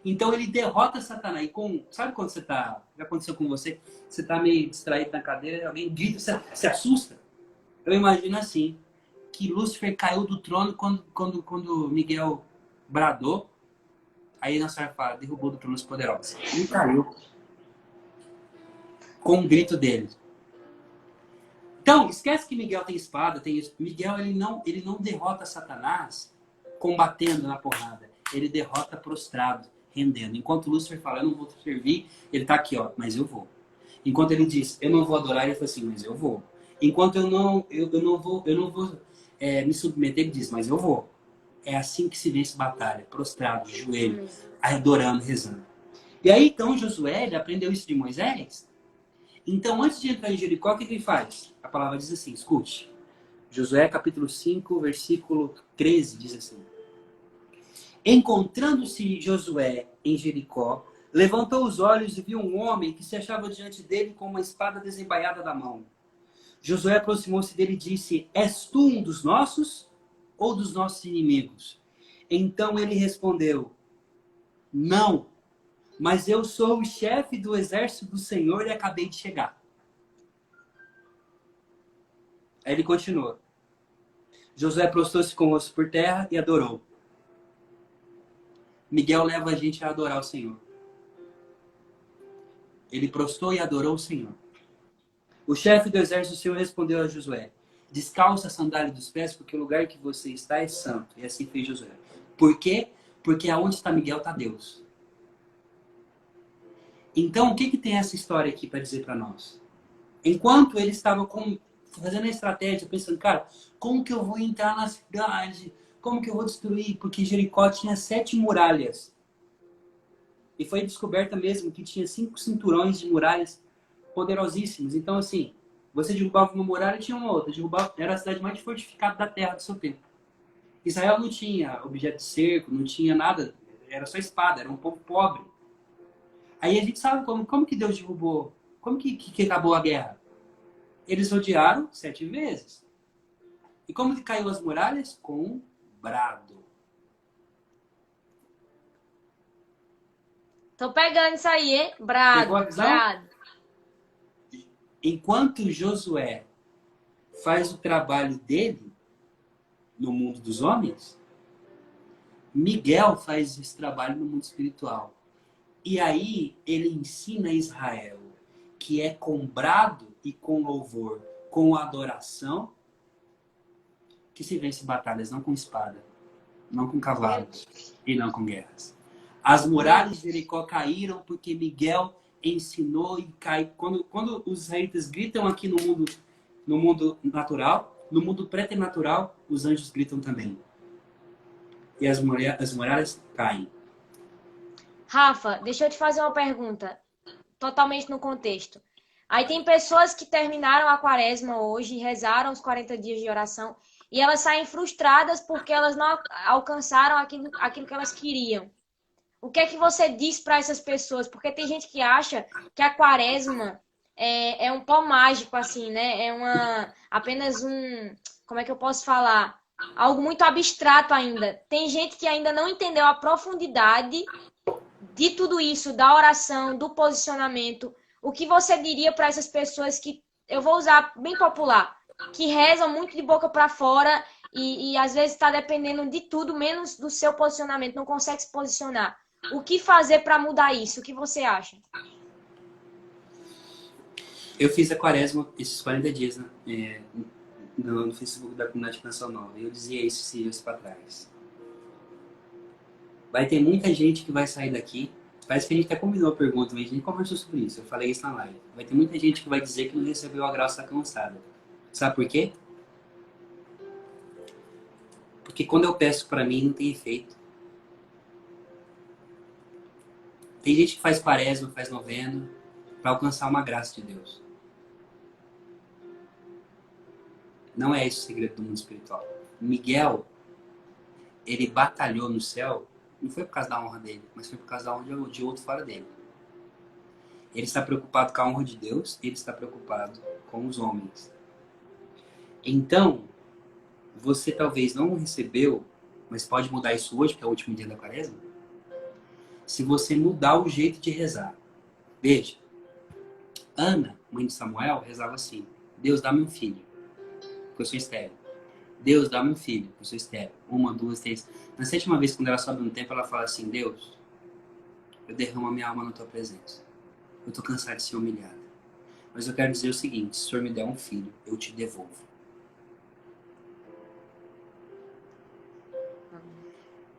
Então ele derrota Satanás. Sabe quando você está, já aconteceu com você, você está meio distraído na cadeira, alguém grita, você se assusta? Eu imagino assim, que Lúcifer caiu do trono quando Miguel bradou, aí Nossa Senhora fala, derrubou do trono os poderosos. Ele caiu com o grito dele. Então, esquece que Miguel tem espada, tem isso. Miguel, ele não derrota Satanás combatendo na porrada. Ele derrota prostrado, rendendo. Enquanto Lúcifer fala, eu não vou te servir, ele está aqui, ó, mas eu vou. Enquanto ele diz, eu não vou adorar, ele fala assim, mas eu vou. Enquanto eu não vou me submeter, ele diz, mas eu vou. É assim que se vence batalha, prostrado, de joelho, adorando, rezando. E aí, então, Josué, ele aprendeu isso de Moisés. Então, antes de entrar em Jericó, o que ele faz? A palavra diz assim, escute. Josué, capítulo 5, versículo 13, diz assim. Encontrando-se Josué em Jericó, levantou os olhos e viu um homem que se achava diante dele com uma espada desembainhada da mão. Josué aproximou-se dele e disse, és tu um dos nossos ou dos nossos inimigos? Então ele respondeu, não, mas eu sou o chefe do exército do Senhor e acabei de chegar. Aí ele continua. Josué prostrou-se com o rosto por terra e adorou. Miguel leva a gente a adorar o Senhor. Ele prostrou e adorou o Senhor. O chefe do exército do Senhor respondeu a Josué, descalça a sandália dos pés, porque o lugar que você está é santo. E assim fez Josué. Por quê? Porque aonde está Miguel está Deus. Então, o que que tem essa história aqui para dizer para nós? Enquanto ele estava fazendo a estratégia, pensando, cara, como que eu vou entrar na cidade? Como que eu vou destruir? Porque Jericó tinha 7 muralhas. E foi descoberta mesmo que tinha 5 cinturões de muralhas poderosíssimos. Então, assim, você derrubava uma muralha e tinha uma outra. Era a cidade mais fortificada da terra do seu tempo. Israel não tinha objeto de cerco, não tinha nada. Era só espada, era um povo pobre. Aí a gente sabe como que Deus derrubou, como que acabou a guerra. Eles rodearam 7 vezes. E como que caiu as muralhas? Com um brado. Tô pegando isso aí, hein? Pegou Brado, a visão? brado. Enquanto Josué faz o trabalho dele no mundo dos homens, Miguel faz esse trabalho no mundo espiritual. E aí ele ensina Israel que é com brado e com louvor, com adoração, que se vence batalhas, não com espada, não com cavalos e não com guerras. As muralhas de Jericó caíram porque Miguel ensinou e cai. Quando os israelitas gritam aqui no mundo natural, no mundo preternatural, os anjos gritam também. E as muralhas caem. Rafa, deixa eu te fazer uma pergunta, totalmente no contexto. Aí tem pessoas que terminaram a quaresma hoje, rezaram os 40 dias de oração, e elas saem frustradas porque elas não alcançaram aquilo que elas queriam. O que é que você diz para essas pessoas? Porque tem gente que acha que a quaresma é um pó mágico, assim, né? Apenas um, como é que eu posso falar? Algo muito abstrato ainda. Tem gente que ainda não entendeu a profundidade de tudo isso, da oração, do posicionamento. O que você diria para essas pessoas que, eu vou usar bem popular, que rezam muito de boca para fora e às vezes está dependendo de tudo, menos do seu posicionamento, não consegue se posicionar. O que fazer para mudar isso? O que você acha? Eu fiz a quaresma esses 40 dias, né? No Facebook da Comunidade Canção Nova. Eu dizia isso esses dias para trás. Vai ter muita gente que vai sair daqui. Parece que a gente até combinou a pergunta, mas a gente conversou sobre isso. Eu falei isso na live. Vai ter muita gente que vai dizer que não recebeu a graça da cansada. Sabe por quê? Porque quando eu peço para mim, não tem efeito. Tem gente que faz quaresma, faz novena, para alcançar uma graça de Deus. Não é esse o segredo do mundo espiritual. Miguel, ele batalhou no céu, não foi por causa da honra dele, mas foi por causa da honra de outro fora dele. Ele está preocupado com a honra de Deus, ele está preocupado com os homens. Então, você talvez não recebeu, mas pode mudar isso hoje, que é o último dia da quaresma, se você mudar o jeito de rezar. Veja, Ana, mãe de Samuel, rezava assim: Deus, dá-me um filho, porque eu sou estéril. Deus, dá-me um filho, porque eu sou estéril. 1, 2, 3. Na 7ª vez, quando ela sobe no templo, ela fala assim: Deus, eu derramo a minha alma na tua presença. Eu estou cansada de ser humilhada. Mas eu quero dizer o seguinte: se o Senhor me der um filho, eu te devolvo.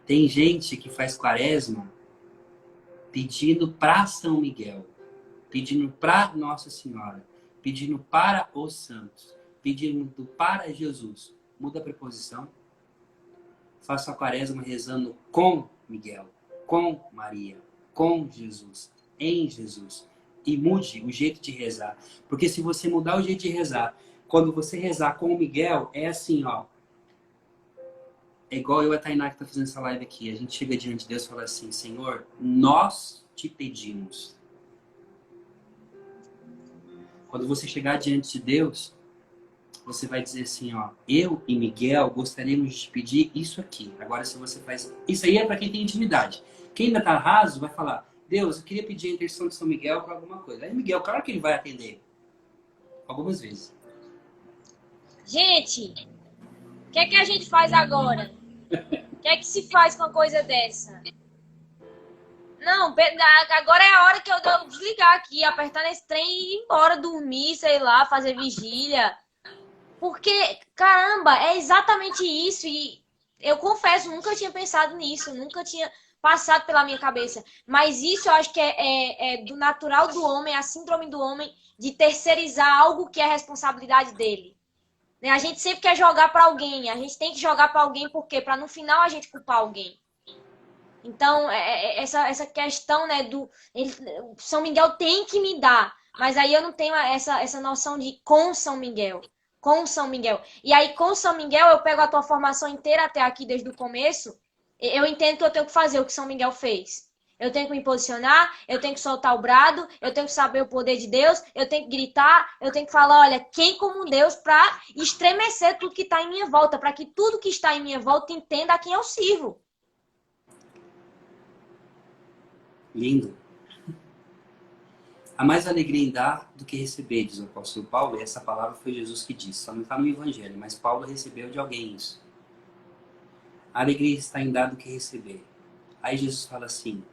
Tem gente que faz quaresma pedindo para São Miguel, pedindo para Nossa Senhora, pedindo para os santos, pedindo para Jesus. Muda a preposição. Faça a quaresma rezando com Miguel, com Maria, com Jesus, em Jesus. E mude o jeito de rezar. Porque se você mudar o jeito de rezar, quando você rezar com Miguel, é assim, ó. É igual eu e a Tainá que tá fazendo essa live aqui. A gente chega diante de Deus e fala assim: Senhor, nós te pedimos. Quando você chegar diante de Deus, você vai dizer assim, ó: eu e Miguel gostaríamos de te pedir isso aqui. Agora, se você faz... Isso aí é para quem tem intimidade. Quem ainda tá raso vai falar: Deus, eu queria pedir a intercessão de São Miguel para alguma coisa. Aí Miguel, claro que ele vai atender. Algumas vezes. Gente, o que é que a gente faz agora? O que é que se faz com uma coisa dessa? Não, agora é a hora que eu desligar aqui, apertar nesse trem e ir embora, dormir, sei lá, fazer vigília. Porque, caramba, é exatamente isso. E Eu confesso, nunca tinha pensado nisso, nunca tinha passado pela minha cabeça. Mas isso eu acho que é do natural do homem, a síndrome do homem de terceirizar algo que é responsabilidade dele. Né? A gente sempre quer jogar para alguém, a gente tem que jogar para alguém, por quê? Para no final a gente culpar alguém. Então, essa questão, né, São Miguel tem que me dar, mas aí eu não tenho essa noção de com São Miguel. Com São Miguel. E aí, com São Miguel, eu pego a tua formação inteira até aqui, desde o começo, eu entendo que eu tenho que fazer o que São Miguel fez. Eu tenho que me posicionar, eu tenho que soltar o brado, eu tenho que saber o poder de Deus, eu tenho que gritar, eu tenho que falar, olha, quem como Deus, para estremecer tudo que está em minha volta, para que tudo que está em minha volta entenda a quem eu sirvo. Lindo. Há mais alegria em dar do que receber, diz o apóstolo Paulo, e essa palavra foi Jesus que disse. Só não está no Evangelho, mas Paulo recebeu de alguém isso. A alegria está em dar do que receber. Aí Jesus fala assim: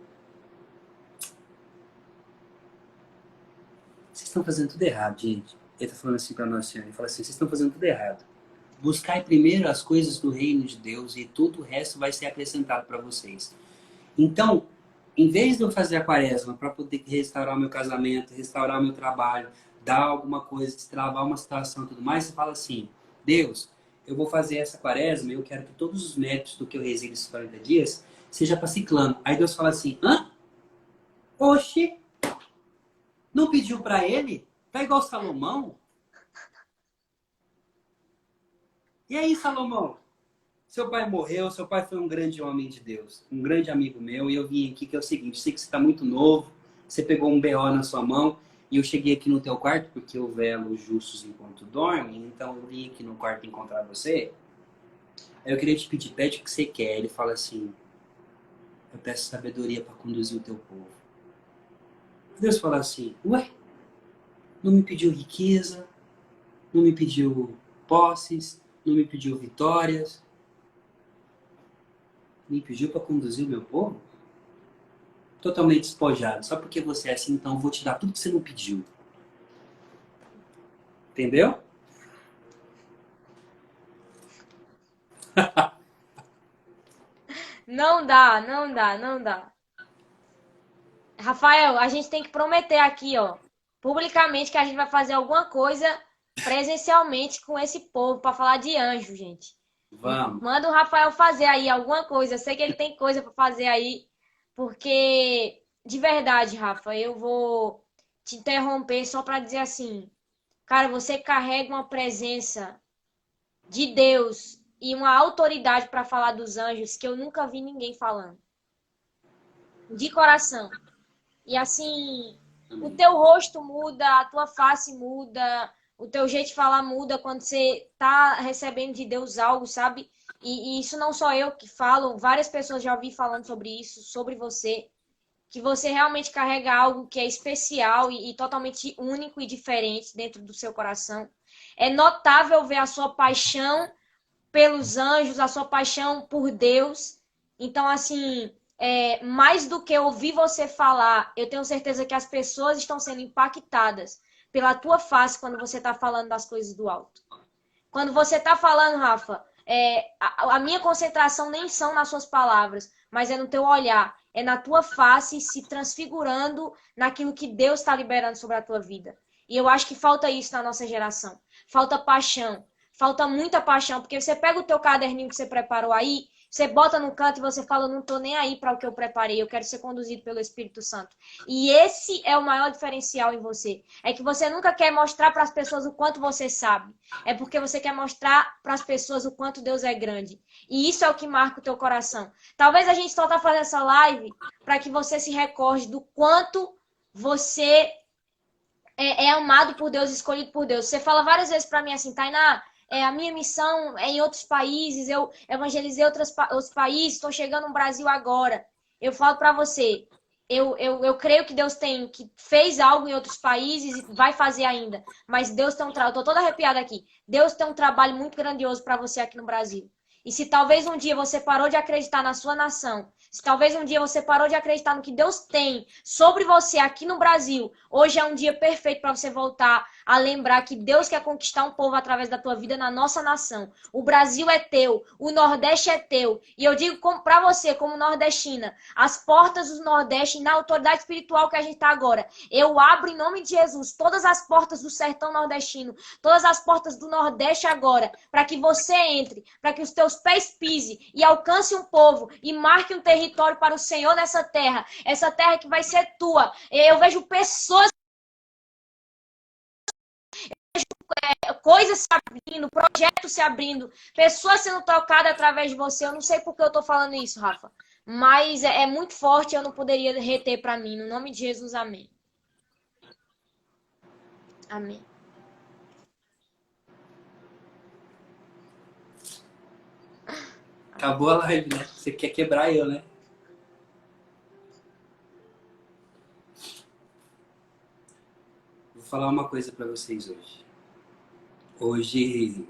vocês estão fazendo tudo errado, gente. Ele está falando assim para nós, Senhor. Ele fala assim: vocês estão fazendo tudo errado. Buscai primeiro as coisas do reino de Deus e todo o resto vai ser acrescentado para vocês. Então, em vez de eu fazer a quaresma para poder restaurar o meu casamento, restaurar o meu trabalho, dar alguma coisa, destravar uma situação e tudo mais, você fala assim: Deus, eu vou fazer essa quaresma e eu quero que todos os méritos do que eu rezei nesses 40 dias seja para ciclano. Aí Deus fala assim: hã? Oxi, não pediu para ele? Tá igual Salomão? E aí, Salomão? Seu pai morreu, seu pai foi um grande homem de Deus, um grande amigo meu, e eu vim aqui que é o seguinte: sei que você está muito novo, você pegou um BO na sua mão, e eu cheguei aqui no teu quarto, porque eu velo os justos enquanto dormem, então eu vim aqui no quarto encontrar você. Aí eu queria te pedir, pede o que você quer. Ele fala assim: eu peço sabedoria para conduzir o teu povo. Deus fala assim: ué, não me pediu riqueza, não me pediu posses, não me pediu vitórias, me pediu para conduzir o meu povo? Totalmente despojado. Só porque você é assim, então eu vou te dar tudo que você não pediu. Entendeu? Não dá, não dá, não dá. Rafael, a gente tem que prometer aqui, ó, publicamente que a gente vai fazer alguma coisa presencialmente com esse povo para falar de anjo, gente. Vamos. Manda o Rafael fazer aí alguma coisa. Eu sei que ele tem coisa para fazer aí, porque de verdade, Rafa, eu vou te interromper só para dizer assim, cara, você carrega uma presença de Deus e uma autoridade para falar dos anjos que eu nunca vi ninguém falando. De coração. E assim, o Amém. teu rosto muda, a tua face muda, o teu jeito de falar muda quando você tá recebendo de Deus algo, sabe? E isso não só eu que falo, várias pessoas já ouvi falando sobre isso, sobre você, que você realmente carrega algo que é especial e totalmente único e diferente dentro do seu coração. É notável ver a sua paixão pelos anjos, a sua paixão por Deus. Então, assim, mais do que ouvir você falar, eu tenho certeza que as pessoas estão sendo impactadas pela tua face quando você está falando das coisas do alto. Quando você está falando, Rafa, a minha concentração nem são nas suas palavras, mas é no teu olhar, é na tua face se transfigurando naquilo que Deus está liberando sobre a tua vida. E eu acho que falta isso na nossa geração. Falta paixão. Falta muita paixão, porque você pega o teu caderninho que você preparou aí, você bota no canto e você fala, não tô nem aí para o que eu preparei, eu quero ser conduzido pelo Espírito Santo. E esse é o maior diferencial em você. É que você nunca quer mostrar para as pessoas o quanto você sabe. É porque você quer mostrar para as pessoas o quanto Deus é grande. E isso é o que marca o teu coração. Talvez a gente só tá fazendo essa live para que você se recorde do quanto você é amado por Deus, escolhido por Deus. Você fala várias vezes para mim assim, Tainá, a minha missão é em outros países, eu evangelizei outros países, estou chegando no Brasil agora. Eu falo para você, eu creio que Deus que fez algo em outros países e vai fazer ainda. Mas Deus tem um trabalho, eu tô toda arrepiada aqui. Deus tem um trabalho muito grandioso para você aqui no Brasil. E se talvez um dia você parou de acreditar na sua nação, se talvez um dia você parou de acreditar no que Deus tem sobre você aqui no Brasil, hoje é um dia perfeito para você voltar a lembrar que Deus quer conquistar um povo através da tua vida na nossa nação. O Brasil é teu, o Nordeste é teu. E eu digo para você, como nordestina, as portas do Nordeste, na autoridade espiritual que a gente está agora, eu abro em nome de Jesus todas as portas do sertão nordestino, todas as portas do Nordeste agora, para que você entre, para que os teus pés pisem e alcance um povo e marque um território para o Senhor nessa terra. Essa terra que vai ser tua. Eu vejo pessoas, coisas se abrindo, projetos se abrindo, pessoas sendo tocadas através de você. Eu não sei por que eu tô falando isso, Rafa. Mas é muito forte, eu não poderia reter para mim. No nome de Jesus, amém. Amém. Acabou a live, né? Você quer quebrar eu, né? Vou falar uma coisa para vocês hoje. Hoje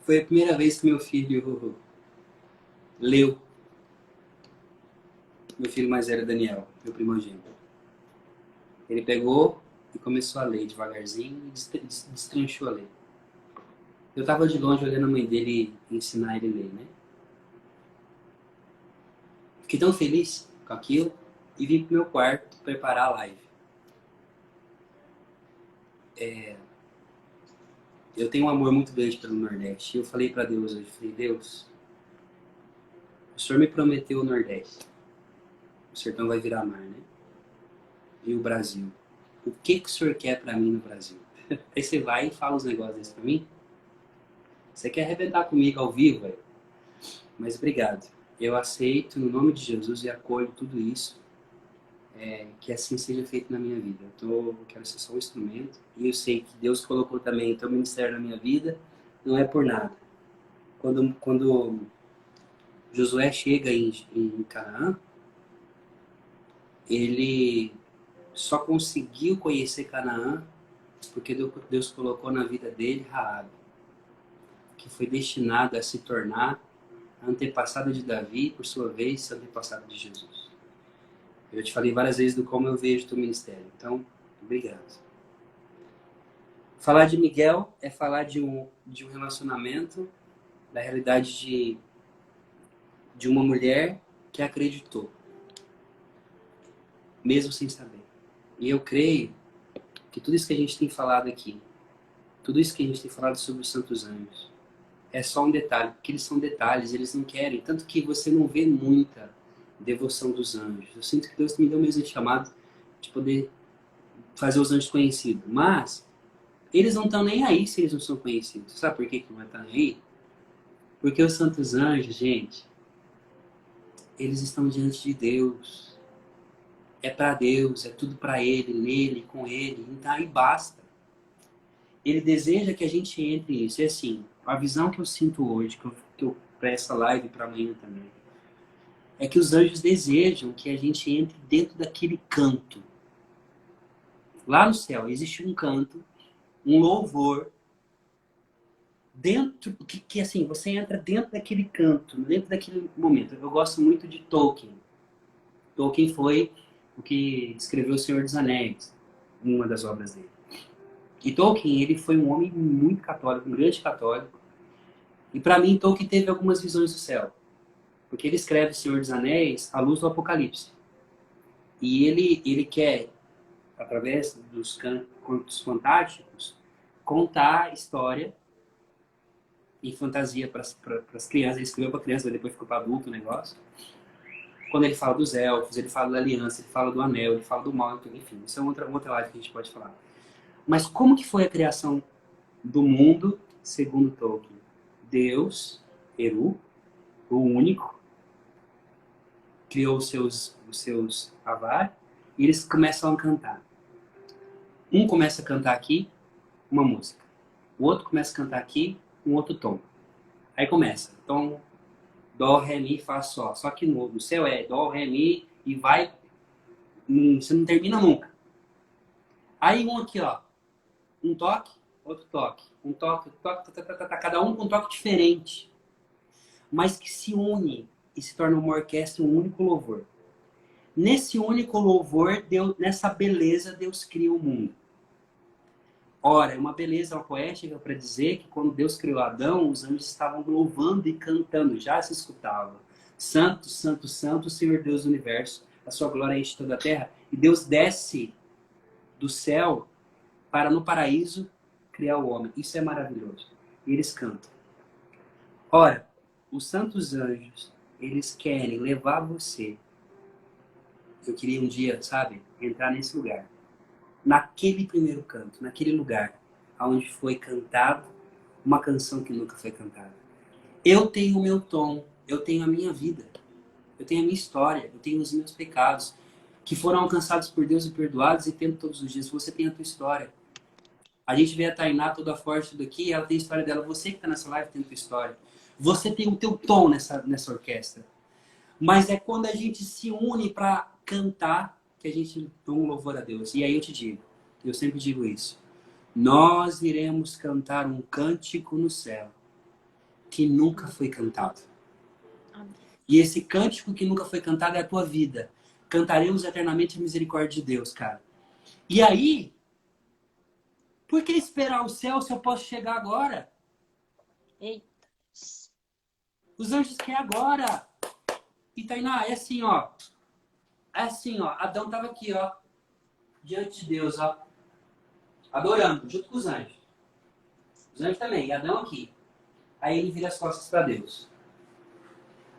foi a primeira vez que meu filho leu. Meu filho mais velho, Daniel, meu primogênito. Ele pegou e começou a ler devagarzinho e destranchou a ler. Eu tava de longe olhando a mãe dele ensinar ele a ler, né? Fiquei tão feliz com aquilo e vim pro meu quarto preparar a live. Eu tenho um amor muito grande pelo Nordeste. E eu falei para Deus hoje, falei, Deus, o Senhor me prometeu o Nordeste. O sertão vai virar mar, né? E o Brasil. O que o Senhor quer para mim no Brasil? Aí você vai e fala uns negócios desses pra mim? Você quer arrebentar comigo ao vivo, velho? Mas obrigado. Eu aceito no nome de Jesus e acolho tudo isso. Que assim seja feito na minha vida. Eu quero ser só um instrumento. E eu sei que Deus colocou também o teu ministério na minha vida. Não é por nada. Quando Josué chega em Canaã, ele só conseguiu conhecer Canaã porque Deus colocou na vida dele Raabe, que foi destinada a se tornar a antepassada de Davi e, por sua vez, a antepassada de Jesus. Eu te falei várias vezes do como eu vejo o teu ministério. Então, obrigado. Falar de Miguel é falar de um relacionamento, da realidade de uma mulher que acreditou, mesmo sem saber. E eu creio que tudo isso que a gente tem falado aqui, tudo isso que a gente tem falado sobre os santos anjos, é só um detalhe, porque eles são detalhes, eles não querem. Tanto que você não vê muita devoção dos anjos. Eu sinto que Deus me deu mesmo esse chamado de poder fazer os anjos conhecidos. Mas eles não estão nem aí se eles não são conhecidos. Sabe por que não estão nem aí? Porque os santos anjos, gente, eles estão diante de Deus. É para Deus, é tudo para Ele, nele, com Ele. Então aí basta. Ele deseja que a gente entre nisso. E assim, a visão que eu sinto hoje, que eu para essa live para amanhã também, é que os anjos desejam que a gente entre dentro daquele canto. Lá no céu existe um canto, um louvor, dentro, que assim, você entra dentro daquele canto, dentro daquele momento. Eu gosto muito de Tolkien. Tolkien foi o que escreveu O Senhor dos Anéis, uma das obras dele. E Tolkien, ele foi um homem muito católico, um grande católico. E para mim, Tolkien teve algumas visões do céu. Porque ele escreve O Senhor dos Anéis à luz do Apocalipse. E ele quer, através dos contos fantásticos, contar a história em fantasia para as crianças. Ele escreveu para criança, depois ficou para adulto o negócio. Quando ele fala dos elfos, ele fala da aliança, ele fala do anel, ele fala do mal, enfim. Isso é outra live que a gente pode falar. Mas como que foi a criação do mundo segundo Tolkien? Deus, Eru, o único, criou os seus avar e eles começam a cantar. Um começa a cantar aqui uma música. O outro começa a cantar aqui um outro tom. Aí começa. Tom, dó, ré, mi, fá, sol. Só que no céu é dó, ré, mi e vai. Você não termina nunca. Aí um aqui, ó. Um toque, outro toque. Um toque, toque, cada um com um toque diferente. Mas que se une e se torna uma orquestra, um único louvor. Nesse único louvor, Deus, nessa beleza, Deus cria o mundo. Ora, é uma beleza uma poética para dizer que quando Deus criou Adão, os anjos estavam louvando e cantando, já se escutava. Santo, santo, santo, Senhor Deus do universo, a sua glória enche toda a terra. E Deus desce do céu para no paraíso criar o homem. Isso é maravilhoso. E eles cantam. Ora, os santos anjos, eles querem levar você. Eu queria um dia, sabe, entrar nesse lugar. Naquele primeiro canto, naquele lugar onde foi cantado uma canção que nunca foi cantada. Eu tenho o meu tom, eu tenho a minha vida, eu tenho a minha história, eu tenho os meus pecados, que foram alcançados por Deus e perdoados e tento todos os dias. Você tem a tua história. A gente vê a Tainá toda forte tudo aqui, ela tem a história dela. Você que está nessa live tem a tua história. Você tem o teu tom nessa orquestra. Mas é quando a gente se une para cantar que a gente dá um louvor a Deus. E aí eu te digo, eu sempre digo isso. Nós iremos cantar um cântico no céu que nunca foi cantado. E esse cântico que nunca foi cantado é a tua vida. Cantaremos eternamente a misericórdia de Deus, cara. E aí, por que esperar o céu se eu posso chegar agora? Eita. Os anjos querem agora. E Tainá, é assim, ó. É assim, ó. Adão estava aqui, ó. Diante de Deus, ó. Adorando, junto com os anjos. Os anjos também. E Adão aqui. Aí ele vira as costas para Deus.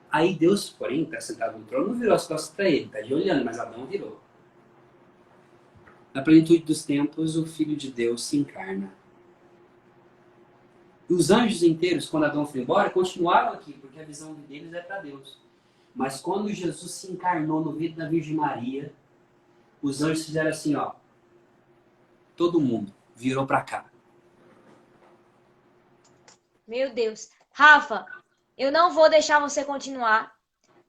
Aí Deus, porém, está sentado no trono, não virou as costas para ele. Está de olhando, mas Adão virou. Na plenitude dos tempos, o Filho de Deus se encarna. E os anjos inteiros, quando Adão foi embora, continuaram aqui, porque a visão deles é para Deus. Mas quando Jesus se encarnou no ventre da Virgem Maria, os anjos fizeram assim, ó. Todo mundo virou para cá. Meu Deus. Rafa, eu não vou deixar você continuar.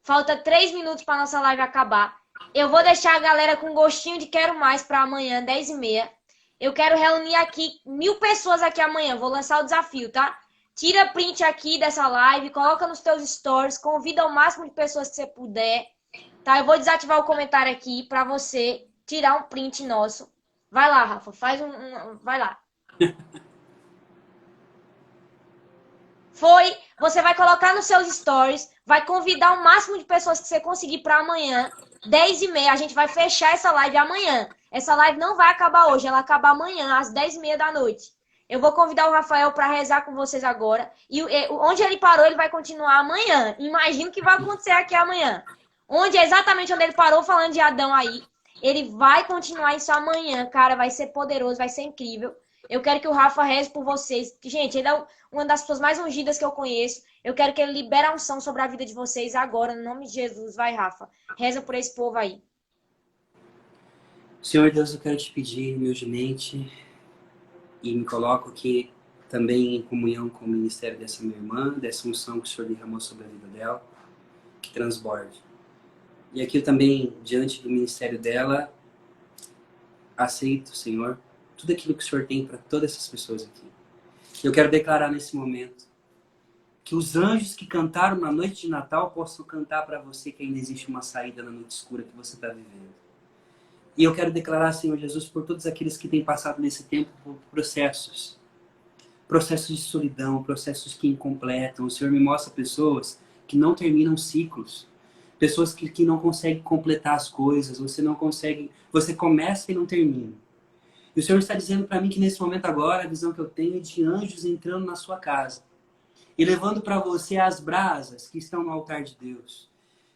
Falta 3 minutos para nossa live acabar. Eu vou deixar a galera com gostinho de quero mais para amanhã, 10h30. Eu quero reunir aqui 1000 pessoas aqui amanhã. Vou lançar o desafio, tá? Tira print aqui dessa live, coloca nos teus stories, convida o máximo de pessoas que você puder, tá? Eu vou desativar o comentário aqui para você tirar um print nosso. Vai lá, Rafa, faz vai lá. Foi, você vai colocar nos seus stories, vai convidar o máximo de pessoas que você conseguir para amanhã, 10h30. A gente vai fechar essa live amanhã. Essa live não vai acabar hoje, ela acaba amanhã, às 10h30 da noite. Eu vou convidar o Rafael para rezar com vocês agora. E onde ele parou, ele vai continuar amanhã. Imagino que vai acontecer aqui amanhã. Exatamente onde ele parou, falando de Adão aí. Ele vai continuar isso amanhã, cara. Vai ser poderoso, vai ser incrível. Eu quero que o Rafa reze por vocês. Gente, ele é uma das pessoas mais ungidas que eu conheço. Eu quero que ele libere a unção sobre a vida de vocês agora, no nome de Jesus. Vai, Rafa. Reza por esse povo aí. Senhor Deus, eu quero te pedir humildemente e me coloco aqui também em comunhão com o ministério dessa minha irmã, dessa unção que o Senhor derramou sobre a vida dela, que transborde. E aqui eu também, diante do ministério dela, aceito, Senhor, tudo aquilo que o Senhor tem para todas essas pessoas aqui. Eu quero declarar nesse momento que os anjos que cantaram na noite de Natal possam cantar para você que ainda existe uma saída na noite escura que você está vivendo. E eu quero declarar, Senhor Jesus, por todos aqueles que têm passado nesse tempo por processos de solidão, processos que incompletam. O Senhor me mostra pessoas que não terminam ciclos, pessoas que não conseguem completar as coisas, você não consegue, você começa e não termina. E o Senhor está dizendo para mim que nesse momento agora, a visão que eu tenho é de anjos entrando na sua casa e levando para você as brasas que estão no altar de Deus.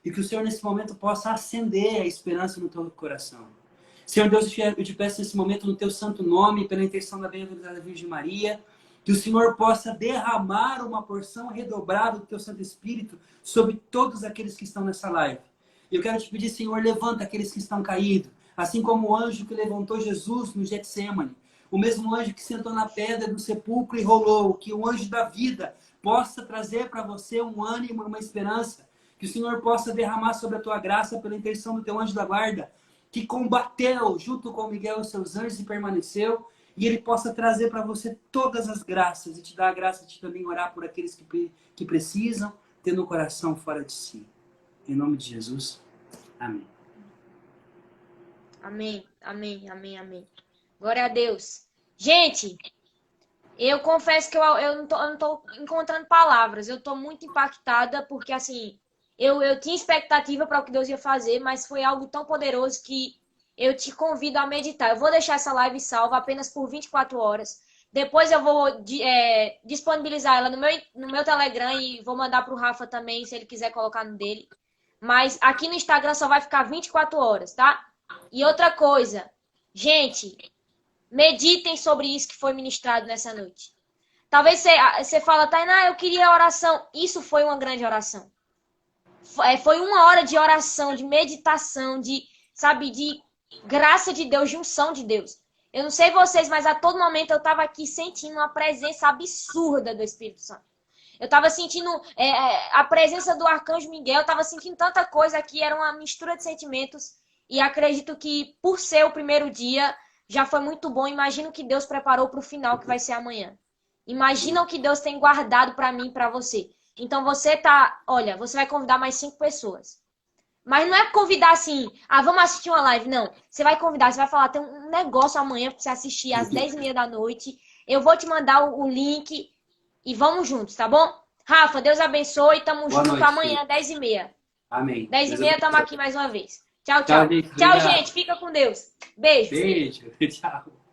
E que o Senhor nesse momento possa acender a esperança no teu coração. Senhor Deus, eu te peço nesse momento no teu santo nome, pela intenção da bem-aventurada Virgem Maria, que o Senhor possa derramar uma porção redobrada do teu Santo Espírito sobre todos aqueles que estão nessa live. E eu quero te pedir, Senhor, levanta aqueles que estão caídos, assim como o anjo que levantou Jesus no Getsêmani, o mesmo anjo que sentou na pedra do sepulcro e rolou, que o anjo da vida possa trazer para você um ânimo, uma esperança, que o Senhor possa derramar sobre a tua graça pela intenção do teu anjo da guarda, que combateu junto com Miguel e seus anjos e permaneceu, e Ele possa trazer para você todas as graças e te dar a graça de também orar por aqueles que precisam, tendo o coração fora de si. Em nome de Jesus. Amém. Amém, amém, amém, amém. Glória a Deus. Gente, eu confesso que eu não tô encontrando palavras. Eu tô muito impactada porque, assim, eu tinha expectativa para o que Deus ia fazer, mas foi algo tão poderoso que eu te convido a meditar. Eu vou deixar essa live salva apenas por 24 horas. Depois eu vou disponibilizar ela no meu Telegram e vou mandar para o Rafa também, se ele quiser colocar no dele. Mas aqui no Instagram só vai ficar 24 horas, tá? E outra coisa, gente, meditem sobre isso que foi ministrado nessa noite. Talvez você fala, Tainá, eu queria oração. Isso foi uma grande oração. Foi uma hora de oração, de meditação, de graça de Deus, de unção de Deus. Eu não sei vocês, mas a todo momento eu estava aqui sentindo uma presença absurda do Espírito Santo. Eu estava sentindo a presença do Arcanjo Miguel, eu estava sentindo tanta coisa aqui, era uma mistura de sentimentos. E acredito que, por ser o primeiro dia, já foi muito bom. Imagina o que Deus preparou para o final, que vai ser amanhã. Imagina o que Deus tem guardado para mim e para você. Então você você vai convidar mais 5 pessoas. Mas não é convidar assim, vamos assistir uma live. Não, você vai convidar, você vai falar, tem um negócio amanhã para você assistir às 10h30 da noite. Eu vou te mandar o link e vamos juntos, tá bom? Rafa, Deus abençoe, tamo junto amanhã, 10h30. Amém. 10h30 estamos aqui mais uma vez. Tchau, Tchau, tchau. gente. Tchau, Obrigado. gente. Fica com Deus. Beijo. Beijo. Tchau.